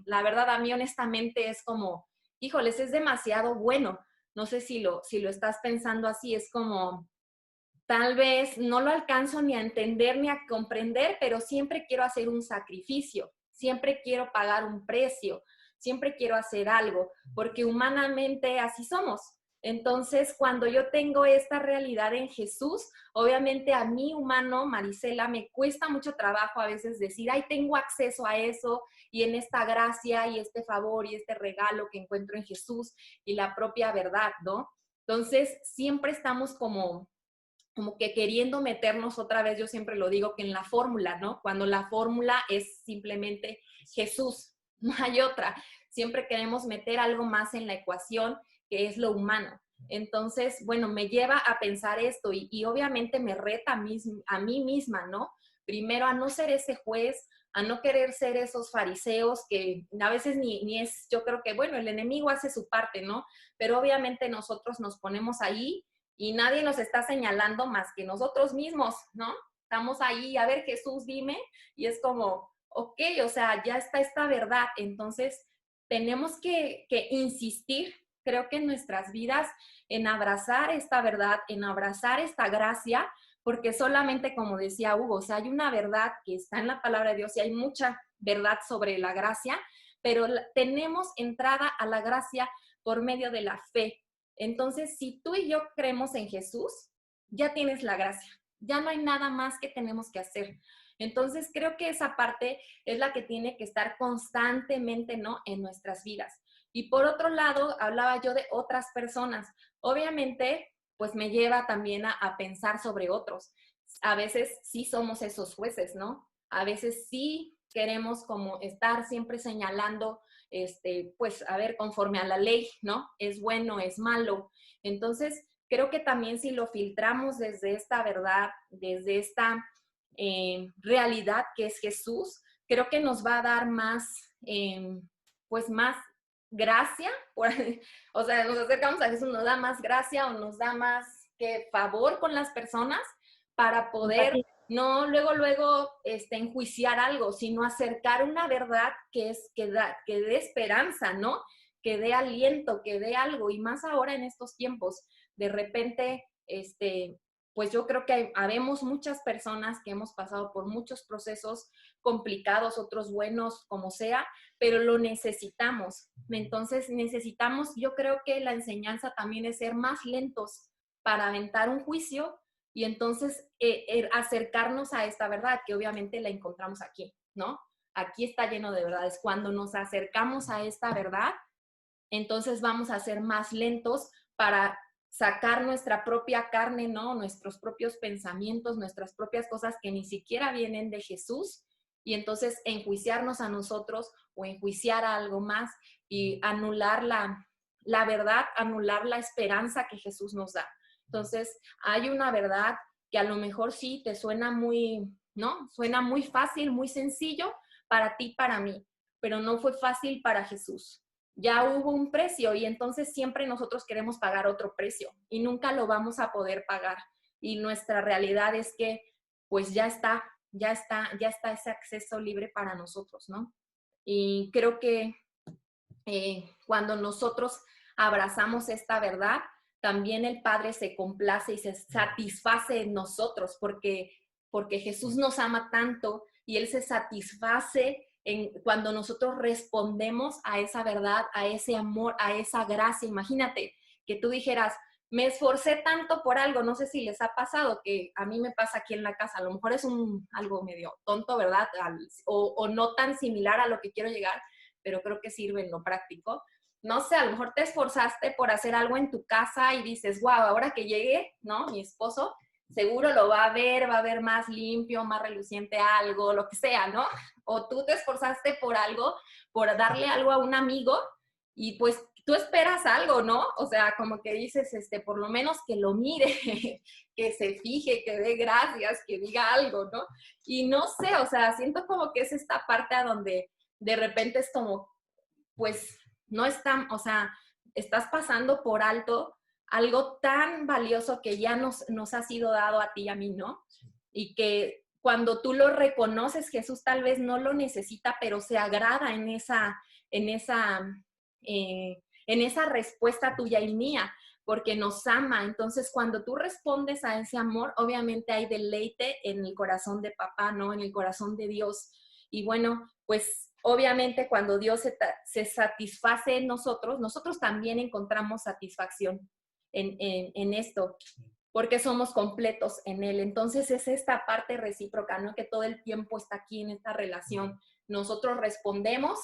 la verdad a mí honestamente es como, híjoles, es demasiado bueno. No sé si lo estás pensando así, es como, tal vez no lo alcanzo ni a entender ni a comprender, pero siempre quiero hacer un sacrificio, siempre quiero pagar un precio, siempre quiero hacer algo, porque humanamente así somos. Entonces, cuando yo tengo esta realidad en Jesús, obviamente a mí humano, Marisela, me cuesta mucho trabajo a veces decir, ay, tengo acceso a eso y en esta gracia y este favor y este regalo que encuentro en Jesús y la propia verdad, ¿no? Entonces, siempre estamos como como que queriendo meternos otra vez, yo siempre lo digo, que en la fórmula, ¿no? Cuando la fórmula es simplemente Jesús, no hay otra. Siempre queremos meter algo más en la ecuación, que es lo humano. Entonces, bueno, me lleva a pensar esto y obviamente me reta a mí misma, ¿no? Primero a no ser ese juez, a no querer ser esos fariseos que a veces ni es, yo creo que, bueno, el enemigo hace su parte, ¿no? Pero obviamente nosotros nos ponemos ahí y nadie nos está señalando más que nosotros mismos, ¿no? Estamos ahí, a ver, Jesús, dime, y es como, ok, o sea, ya está esta verdad, entonces tenemos que insistir, creo que en nuestras vidas, en abrazar esta verdad, en abrazar esta gracia, porque solamente, como decía Hugo, o sea, hay una verdad que está en la palabra de Dios y hay mucha verdad sobre la gracia, pero tenemos entrada a la gracia por medio de la fe. Entonces, si tú y yo creemos en Jesús, ya tienes la gracia, ya no hay nada más que tenemos que hacer. Entonces, creo que esa parte es la que tiene que estar constantemente, ¿no?, en nuestras vidas. Y por otro lado, hablaba yo de otras personas. Obviamente, pues me lleva también a pensar sobre otros. A veces sí somos esos jueces, ¿no? A veces sí queremos como estar siempre señalando, pues, a ver, conforme a la ley, ¿no? Es bueno, es malo. Entonces, creo que también si lo filtramos desde esta verdad, desde esta realidad que es Jesús, creo que nos va a dar más, pues, más gracia, o sea, nos acercamos a Jesús, nos da más gracia o nos da más que favor con las personas para poder no luego enjuiciar algo, sino acercar una verdad que dé esperanza, ¿no? Que dé aliento, que dé algo, y más ahora en estos tiempos, de repente, pues yo creo que habemos muchas personas que hemos pasado por muchos procesos complicados, otros buenos, como sea, pero lo necesitamos. Entonces necesitamos, yo creo que la enseñanza también es ser más lentos para aventar un juicio y entonces acercarnos a esta verdad, que obviamente la encontramos aquí, ¿no? Aquí está lleno de verdades. Cuando nos acercamos a esta verdad, entonces vamos a ser más lentos para sacar nuestra propia carne, ¿no? Nuestros propios pensamientos, nuestras propias cosas que ni siquiera vienen de Jesús, y entonces enjuiciarnos a nosotros o enjuiciar a algo más y anular la verdad, anular la esperanza que Jesús nos da. Entonces, hay una verdad que a lo mejor sí te suena muy, ¿no? Suena muy fácil, muy sencillo para ti, para mí, pero no fue fácil para Jesús. Ya hubo un precio y entonces siempre nosotros queremos pagar otro precio y nunca lo vamos a poder pagar. Y nuestra realidad es que pues ya está ese acceso libre para nosotros, ¿no? Y creo que cuando nosotros abrazamos esta verdad, también el Padre se complace y se satisface en nosotros porque Jesús nos ama tanto y Él se satisface cuando nosotros respondemos a esa verdad, a ese amor, a esa gracia. Imagínate que tú dijeras, me esforcé tanto por algo, no sé si les ha pasado, que a mí me pasa aquí en la casa, a lo mejor es algo medio tonto, ¿verdad? O no tan similar a lo que quiero llegar, pero creo que sirve en lo práctico. No sé, a lo mejor te esforzaste por hacer algo en tu casa y dices, wow, ahora que llegue, ¿no? Mi esposo, seguro lo va a ver más limpio, más reluciente algo, lo que sea, ¿no? O tú te esforzaste por algo, por darle algo a un amigo y pues tú esperas algo, ¿no? O sea, como que dices, por lo menos que lo mire, que se fije, que dé gracias, que diga algo, ¿no? Y no sé, o sea, siento como que es esta parte a donde de repente es como, pues, no están, o sea, estás pasando por alto algo tan valioso que ya nos ha sido dado a ti y a mí, ¿no? Y que cuando tú lo reconoces, Jesús tal vez no lo necesita, pero se agrada en esa respuesta tuya y mía, porque nos ama. Entonces, cuando tú respondes a ese amor, obviamente hay deleite en el corazón de papá, ¿no? En el corazón de Dios. Y bueno, pues obviamente cuando Dios se satisface en nosotros, nosotros también encontramos satisfacción en esto, porque somos completos en Él. Entonces es esta parte recíproca, ¿no? Que todo el tiempo está aquí en esta relación. Nosotros respondemos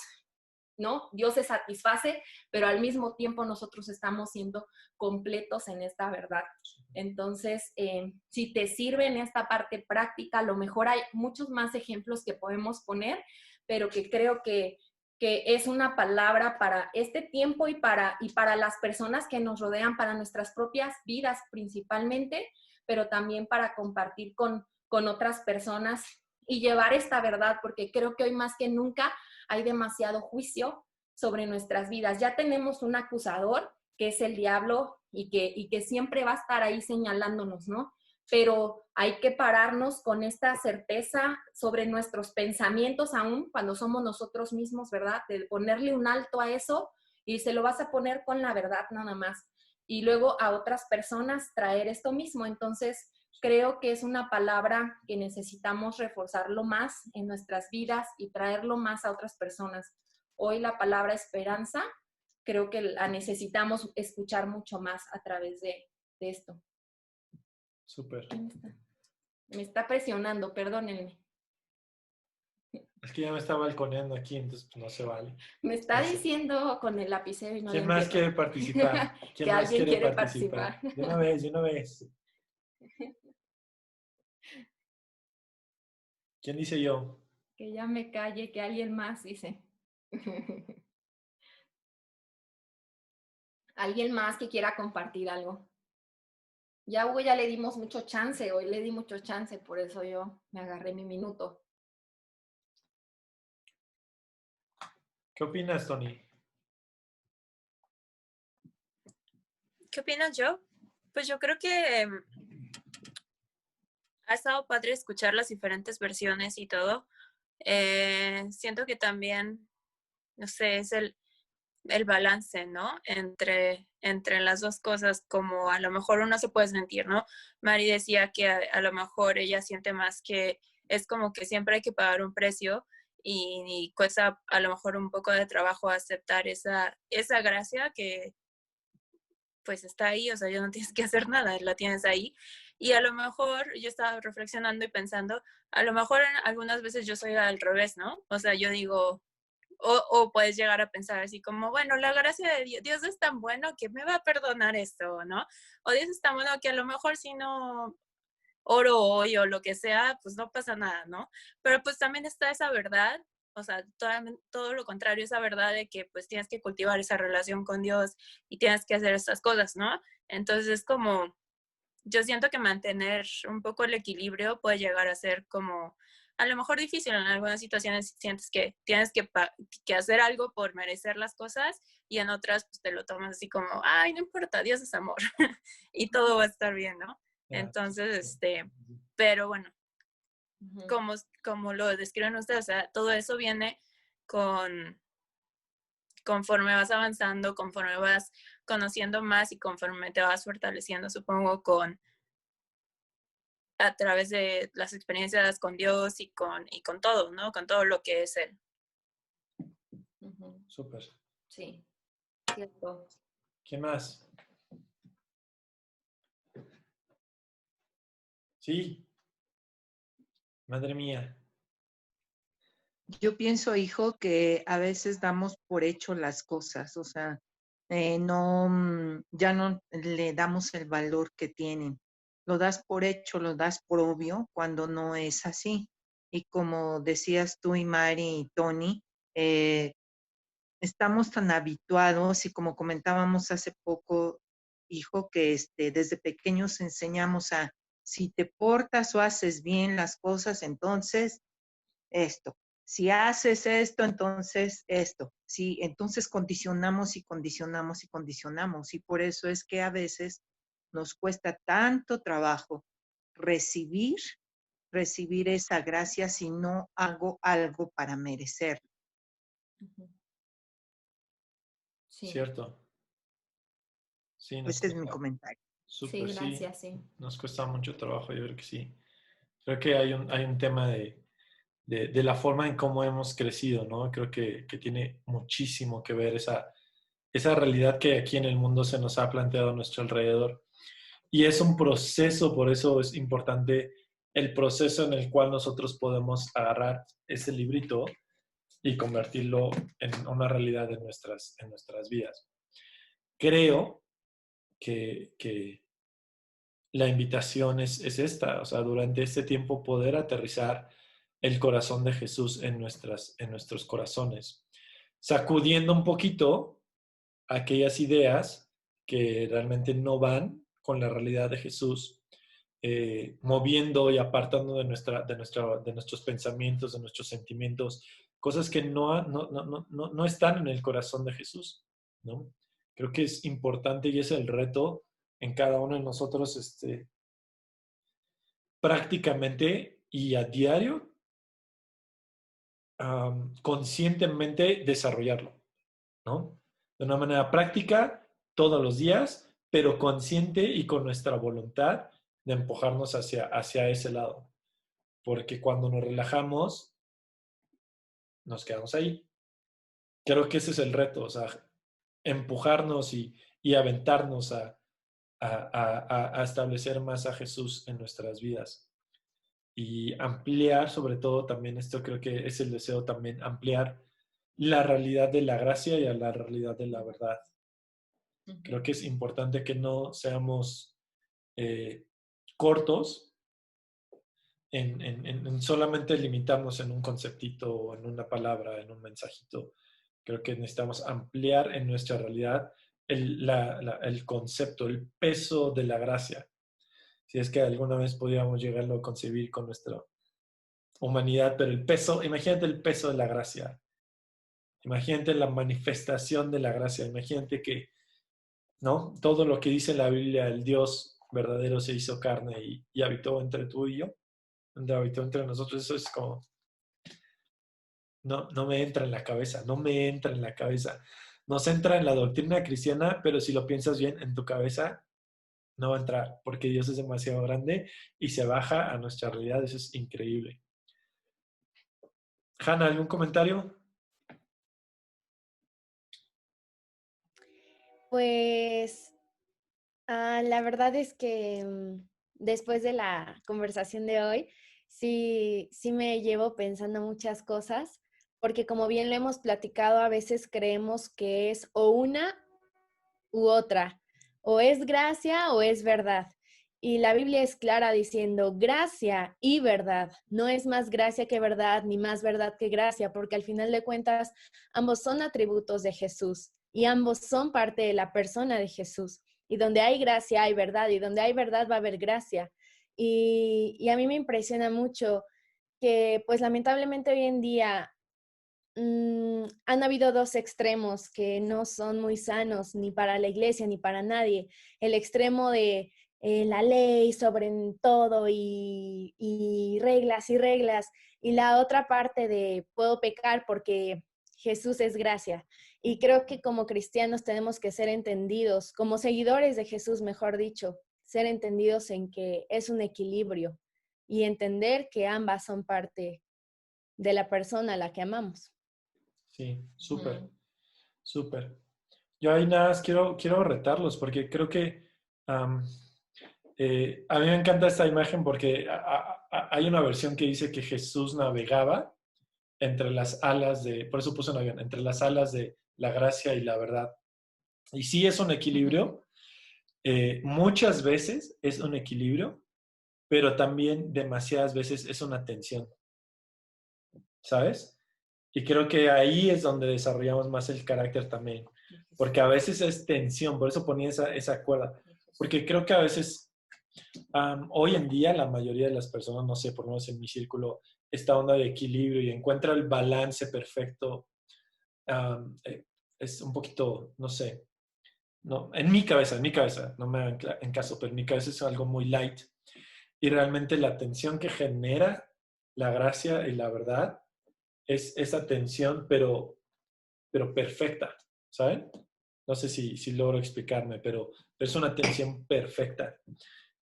¿no? Dios se satisface, pero al mismo tiempo nosotros estamos siendo completos en esta verdad. Entonces, si te sirve en esta parte práctica, a lo mejor hay muchos más ejemplos que podemos poner, pero que creo que es una palabra para este tiempo y para las personas que nos rodean, para nuestras propias vidas principalmente, pero también para compartir con otras personas y llevar esta verdad, porque creo que hoy más que nunca hay demasiado juicio sobre nuestras vidas. Ya tenemos un acusador, que es el diablo, y que siempre va a estar ahí señalándonos, ¿no? Pero hay que pararnos con esta certeza sobre nuestros pensamientos aún cuando somos nosotros mismos, ¿verdad? De ponerle un alto a eso y se lo vas a poner con la verdad nada más. Y luego a otras personas traer esto mismo. Entonces, creo que es una palabra que necesitamos reforzarlo más en nuestras vidas y traerlo más a otras personas. Hoy la palabra esperanza, creo que la necesitamos escuchar mucho más a través de esto. Súper. Me está presionando, perdónenme. Es que ya me está balconeando aquí, entonces pues, no se vale. Me está diciendo con el lapicero y no ¿Quién lo más entiendo. quiere participar? ¿Quién Que más alguien quiere participar? participar. De una vez, de una vez. ¿Quién dice yo? Que ya me calle, que alguien más dice. Alguien más que quiera compartir algo. Ya Hugo ya le dimos mucho chance, hoy le di mucho chance, por eso yo me agarré mi minuto. ¿Qué opinas, Tony? ¿Qué opinas yo? Pues yo creo que ha estado padre escuchar las diferentes versiones y todo. Siento que también, no sé, es el balance, ¿no? Entre las dos cosas, como a lo mejor uno se puede sentir, ¿no? Mari decía que a lo mejor ella siente más que es como que siempre hay que pagar un precio y cuesta a lo mejor un poco de trabajo aceptar esa gracia que pues está ahí, o sea, ya no tienes que hacer nada, la tienes ahí. Y a lo mejor yo estaba reflexionando y pensando, a lo mejor algunas veces yo soy al revés, ¿no? O sea, yo digo, o puedes llegar a pensar así como, bueno, la gracia de Dios es tan bueno que me va a perdonar esto, ¿no? O Dios es tan bueno que a lo mejor si no oro hoy o lo que sea, pues no pasa nada, ¿no? Pero pues también está esa verdad, o sea, todo lo contrario, esa verdad de que pues tienes que cultivar esa relación con Dios y tienes que hacer estas cosas, ¿no? Entonces es como, yo siento que mantener un poco el equilibrio puede llegar a ser como a lo mejor difícil en algunas situaciones, sientes que tienes que hacer algo por merecer las cosas y en otras pues te lo tomas así como, ay, no importa, Dios es amor y todo va a estar bien, ¿no? Entonces, pero bueno, como lo describen ustedes, o sea, todo eso viene conforme vas avanzando, conforme vas conociendo más y conforme te vas fortaleciendo, supongo, a través de las experiencias con Dios y con todo, ¿no? Con todo lo que es Él. Súper. Sí, cierto. ¿Quién más? Sí. Madre mía. Yo pienso, hijo, que a veces damos por hecho las cosas, o sea, no, ya no le damos el valor que tienen. Lo das por hecho, lo das por obvio, cuando no es así. Y como decías tú y Mari y Tony, estamos tan habituados y como comentábamos hace poco, hijo, que desde pequeños enseñamos a, si te portas o haces bien las cosas, entonces esto. Si haces esto, entonces esto. Sí, entonces condicionamos y condicionamos y condicionamos. Y por eso es que a veces nos cuesta tanto trabajo recibir esa gracia si no hago algo para merecer. Sí. Cierto. Sí, Ese es mi comentario. Súper, sí, gracias, sí. Nos cuesta mucho trabajo, yo creo que sí. Creo que hay un tema de la forma en cómo hemos crecido, ¿no? Creo que tiene muchísimo que ver esa realidad que aquí en el mundo se nos ha planteado a nuestro alrededor. Y es un proceso, por eso es importante el proceso en el cual nosotros podemos agarrar ese librito y convertirlo en una realidad en nuestras vidas. Creo que la invitación es esta, o sea, durante este tiempo poder aterrizar el corazón de Jesús en nuestros corazones, sacudiendo un poquito aquellas ideas que realmente no van con la realidad de Jesús, moviendo y apartando de nuestros pensamientos, de nuestros sentimientos, cosas que no están en el corazón de Jesús, ¿no? Creo que es importante y es el reto en cada uno de nosotros, prácticamente y a diario, conscientemente desarrollarlo, ¿no? De una manera práctica, todos los días, pero consciente y con nuestra voluntad de empujarnos hacia ese lado. Porque cuando nos relajamos, nos quedamos ahí. Creo que ese es el reto, o sea, empujarnos y aventarnos a establecer más a Jesús en nuestras vidas. Y ampliar, sobre todo, también esto creo que es el deseo también, ampliar la realidad de la gracia y a la realidad de la verdad. Creo que es importante que no seamos cortos en solamente limitarnos en un conceptito o en una palabra, en un mensajito. Creo que necesitamos ampliar en nuestra realidad el concepto, el peso de la gracia. Si es que alguna vez podíamos llegarlo a concebir con nuestra humanidad, pero el peso, imagínate el peso de la gracia. Imagínate la manifestación de la gracia. Imagínate que, ¿no? Todo lo que dice la Biblia, el Dios verdadero se hizo carne y habitó entre tú y yo, habitó entre nosotros. Eso es como, no me entra en la cabeza, no me entra en la cabeza. Nos entra en la doctrina cristiana, pero si lo piensas bien en tu cabeza, no va a entrar, porque Dios es demasiado grande y se baja a nuestra realidad. Eso es increíble. Hanna, ¿algún comentario? Pues la verdad es que después de la conversación de hoy, sí me llevo pensando muchas cosas, porque como bien lo hemos platicado, a veces creemos que es o una u otra, o es gracia o es verdad. Y la Biblia es clara diciendo gracia y verdad. No es más gracia que verdad, ni más verdad que gracia, porque al final de cuentas ambos son atributos de Jesús y ambos son parte de la persona de Jesús. Y donde hay gracia hay verdad, y donde hay verdad va a haber gracia. Y a mí me impresiona mucho que pues lamentablemente hoy en día han habido dos extremos que no son muy sanos ni para la iglesia ni para nadie. El extremo de la ley sobre todo y reglas y reglas, y la otra parte de puedo pecar porque Jesús es gracia. Y creo que como cristianos tenemos que ser entendidos, como seguidores de Jesús, mejor dicho, ser entendidos en que es un equilibrio y entender que ambas son parte de la persona a la que amamos. Sí, súper, súper. Yo ahí nada más quiero retarlos porque creo que a mí me encanta esta imagen porque hay una versión que dice que Jesús navegaba entre las alas por eso puse un avión, entre las alas de la gracia y la verdad. Y sí es un equilibrio, muchas veces es un equilibrio, pero también demasiadas veces es una tensión, ¿sabes? Y creo que ahí es donde desarrollamos más el carácter también, porque a veces es tensión, por eso ponía esa cuerda, porque creo que a veces, hoy en día la mayoría de las personas, no sé, por lo menos en mi círculo, esta onda de equilibrio y encuentra el balance perfecto, es un poquito, no sé, no, en mi cabeza, no me hagan en caso, pero en mi cabeza es algo muy light, y realmente la tensión que genera la gracia y la verdad es esa tensión, pero perfecta, ¿saben? No sé si logro explicarme, pero es una tensión perfecta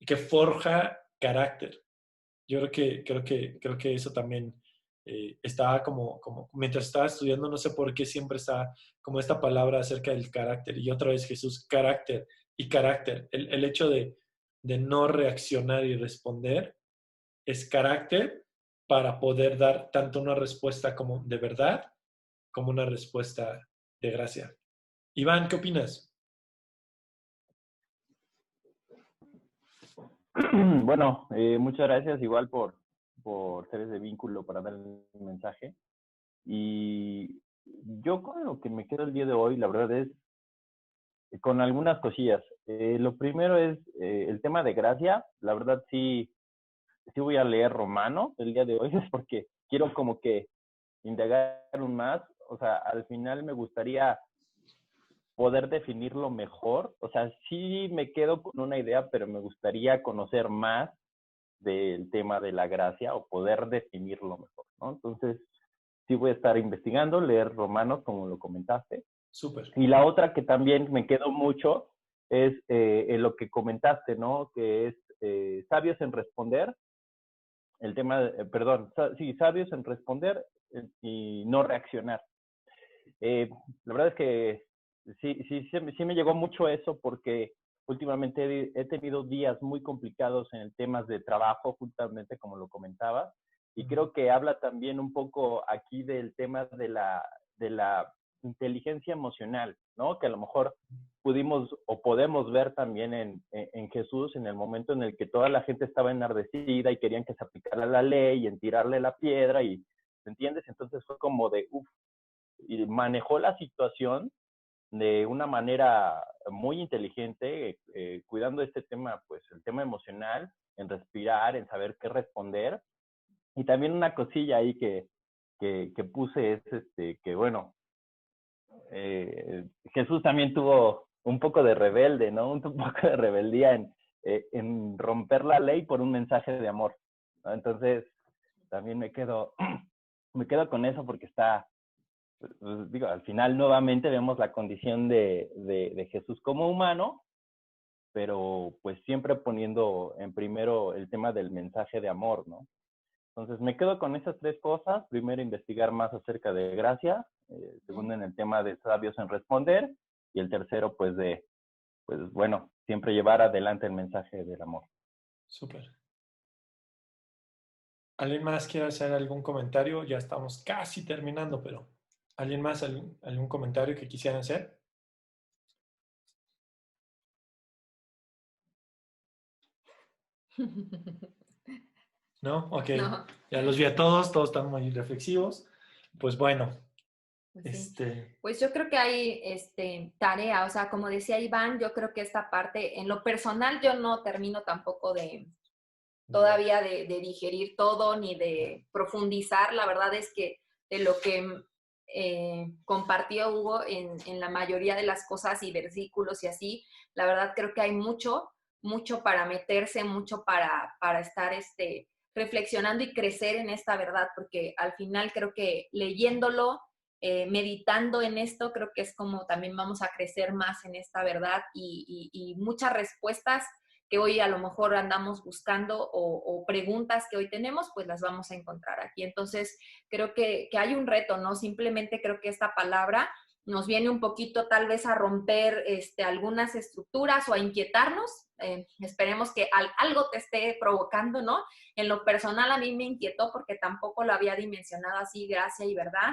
y que forja carácter. Yo creo que eso también estaba como, mientras estaba estudiando, no sé por qué siempre está como esta palabra acerca del carácter. Y otra vez Jesús, carácter y carácter. El hecho de no reaccionar y responder es carácter para poder dar tanto una respuesta como de verdad como una respuesta de gracia. Iván, ¿qué opinas? Bueno, muchas gracias igual por ser ese vínculo para dar el mensaje. Y yo con lo que me quedo el día de hoy, la verdad es con algunas cosillas. Lo primero es el tema de gracia. La verdad sí voy a leer Romano el día de hoy, es porque quiero como que indagar un más. O sea, al final me gustaría poder definirlo mejor. O sea, sí me quedo con una idea, pero me gustaría conocer más del tema de la gracia o poder definirlo mejor, ¿no? Entonces, sí voy a estar investigando, leer Romanos, como lo comentaste. Súper. Y la otra que también me quedó mucho es en lo que comentaste, ¿no? Que es sabios en responder, el tema, sabios en responder y no reaccionar. La verdad es que sí me llegó mucho eso porque últimamente he tenido días muy complicados en el tema de trabajo, justamente como lo comentaba, y creo que habla también un poco aquí del tema de la inteligencia emocional, ¿no? Que a lo mejor pudimos o podemos ver también en Jesús, en el momento en el que toda la gente estaba enardecida y querían que se aplicara la ley y en tirarle la piedra, y ¿me entiendes? Entonces fue como de, y manejó la situación de una manera muy inteligente, cuidando este tema, pues el tema emocional, en respirar, en saber qué responder. Y también una cosilla ahí que puse es que bueno, Jesús también tuvo un poco de rebelde, ¿no? Un poco de rebeldía en romper la ley por un mensaje de amor, ¿no? Entonces, también me quedo con eso porque está, pues, digo, al final nuevamente vemos la condición de Jesús como humano, pero pues siempre poniendo en primero el tema del mensaje de amor, ¿no? Entonces me quedo con esas tres cosas. Primero, investigar más acerca de gracia. Segundo, en el tema de sabios en responder. Y el tercero, pues bueno, siempre llevar adelante el mensaje del amor. Súper. ¿Alguien más quiere hacer algún comentario? Ya estamos casi terminando, pero ¿alguien más algún comentario que quisieran hacer? ¿No? Ok. No. Ya los vi a todos están muy reflexivos. Pues bueno, Pues sí. Pues yo creo que hay tarea, o sea, como decía Iván, yo creo que esta parte, en lo personal, yo no termino tampoco todavía de digerir todo ni de profundizar. La verdad es que de lo que compartió Hugo en la mayoría de las cosas y versículos y así, la verdad creo que hay mucho para meterse, mucho para estar reflexionando y crecer en esta verdad, porque al final creo que leyéndolo, meditando en esto, creo que es como también vamos a crecer más en esta verdad y muchas respuestas que hoy a lo mejor andamos buscando o preguntas que hoy tenemos, pues las vamos a encontrar aquí. Entonces, creo que hay un reto, ¿no? Simplemente creo que esta palabra nos viene un poquito tal vez a romper algunas estructuras o a inquietarnos. Esperemos que algo te esté provocando, ¿no? En lo personal a mí me inquietó porque tampoco lo había dimensionado así, gracia y verdad.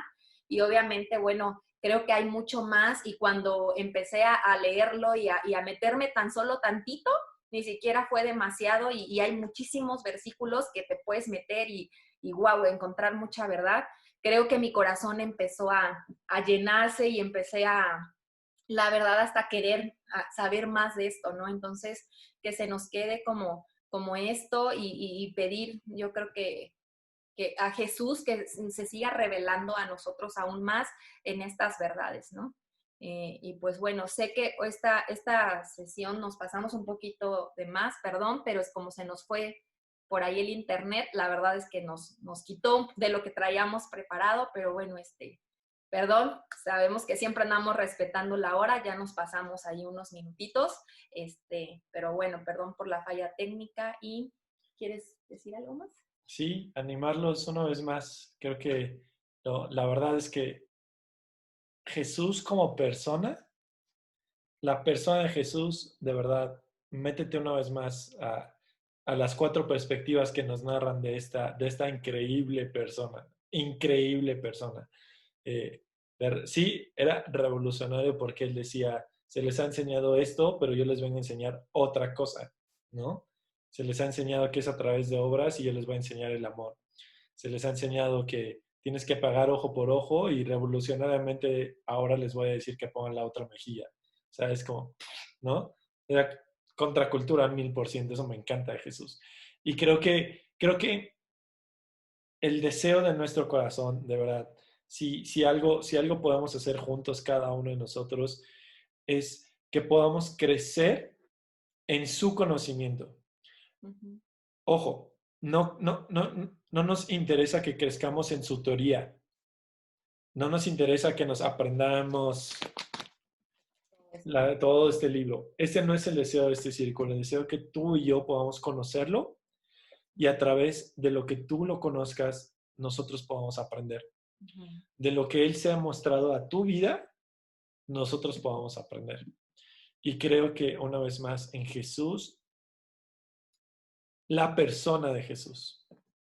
Y obviamente, bueno, creo que hay mucho más y cuando empecé a leerlo y a meterme tan solo tantito, ni siquiera fue demasiado y hay muchísimos versículos que te puedes meter y wow, encontrar mucha verdad. Creo que mi corazón empezó a llenarse y empecé la verdad, hasta querer saber más de esto, ¿no? Entonces, que se nos quede como esto y pedir, yo creo que a Jesús que se siga revelando a nosotros aún más en estas verdades, ¿no? Y pues bueno, sé que esta sesión nos pasamos un poquito de más, perdón, pero es como se nos fue por ahí el internet, la verdad es que nos quitó de lo que traíamos preparado, pero bueno, perdón, sabemos que siempre andamos respetando la hora, ya nos pasamos ahí unos minutitos, pero bueno, perdón por la falla técnica y ¿quieres decir algo más? Sí, animarlos una vez más. Creo que la verdad es que Jesús como persona, la persona de Jesús, de verdad, métete una vez más a las 4 perspectivas que nos narran de esta increíble persona. Increíble persona. Sí, era revolucionario porque él decía, se les ha enseñado esto, pero yo les vengo a enseñar otra cosa, ¿no? Se les ha enseñado que es a través de obras y yo les voy a enseñar el amor. Se les ha enseñado que tienes que pagar ojo por ojo y revolucionariamente ahora les voy a decir que pongan la otra mejilla. O sea, es como, ¿no? Era contracultura 1000%, eso me encanta de Jesús. Y creo que el deseo de nuestro corazón, de verdad, si algo podemos hacer juntos cada uno de nosotros, es que podamos crecer en su conocimiento. Ujú. Ojo, no nos interesa que crezcamos en su teoría. No nos interesa que nos aprendamos todo este libro. Este no es el deseo de este círculo. El deseo es que tú y yo podamos conocerlo y a través de lo que tú lo conozcas, nosotros podamos aprender. Ujú. De lo que Él se ha mostrado a tu vida, nosotros podamos aprender. Y creo que una vez más en Jesús, la persona de Jesús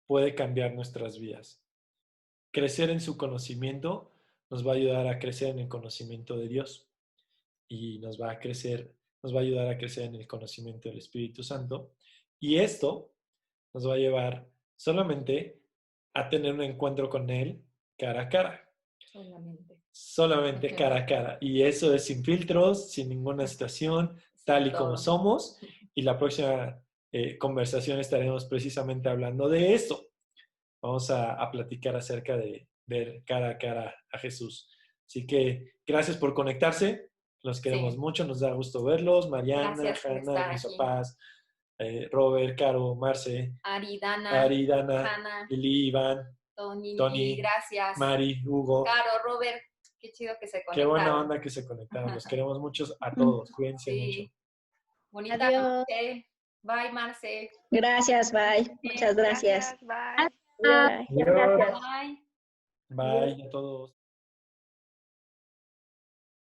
puede cambiar nuestras vidas. Crecer en su conocimiento nos va a ayudar a crecer en el conocimiento de Dios y nos va a ayudar a crecer en el conocimiento del Espíritu Santo. Y esto nos va a llevar solamente a tener un encuentro con Él cara a cara. Solamente Ujú. cara a cara. Y eso es sin filtros, sin ninguna situación, tal y como todo. somos. Y la próxima conversación estaremos precisamente hablando de esto. Vamos a platicar acerca de ver cara a cara a Jesús. Así que gracias por conectarse. Los queremos Sí. mucho. Nos da gusto verlos. Mariana, Gracias por Hanna, estar mis aquí. papás, Robert, Caro, Marce, Aridana, Ari, Dana, Hanna, Lili, Iván, Tony, Tony, gracias. Mari, Hugo. Caro, Robert, qué chido que se Qué buena conectaron. onda que se conectaron. Los queremos muchos a todos. Cuídense mucho. Sí. Bonita Adiós. noche. Bye, Marce. Gracias, bye. Muchas gracias. Bye. Adiós. Adiós. Gracias. Bye. Bye a todos.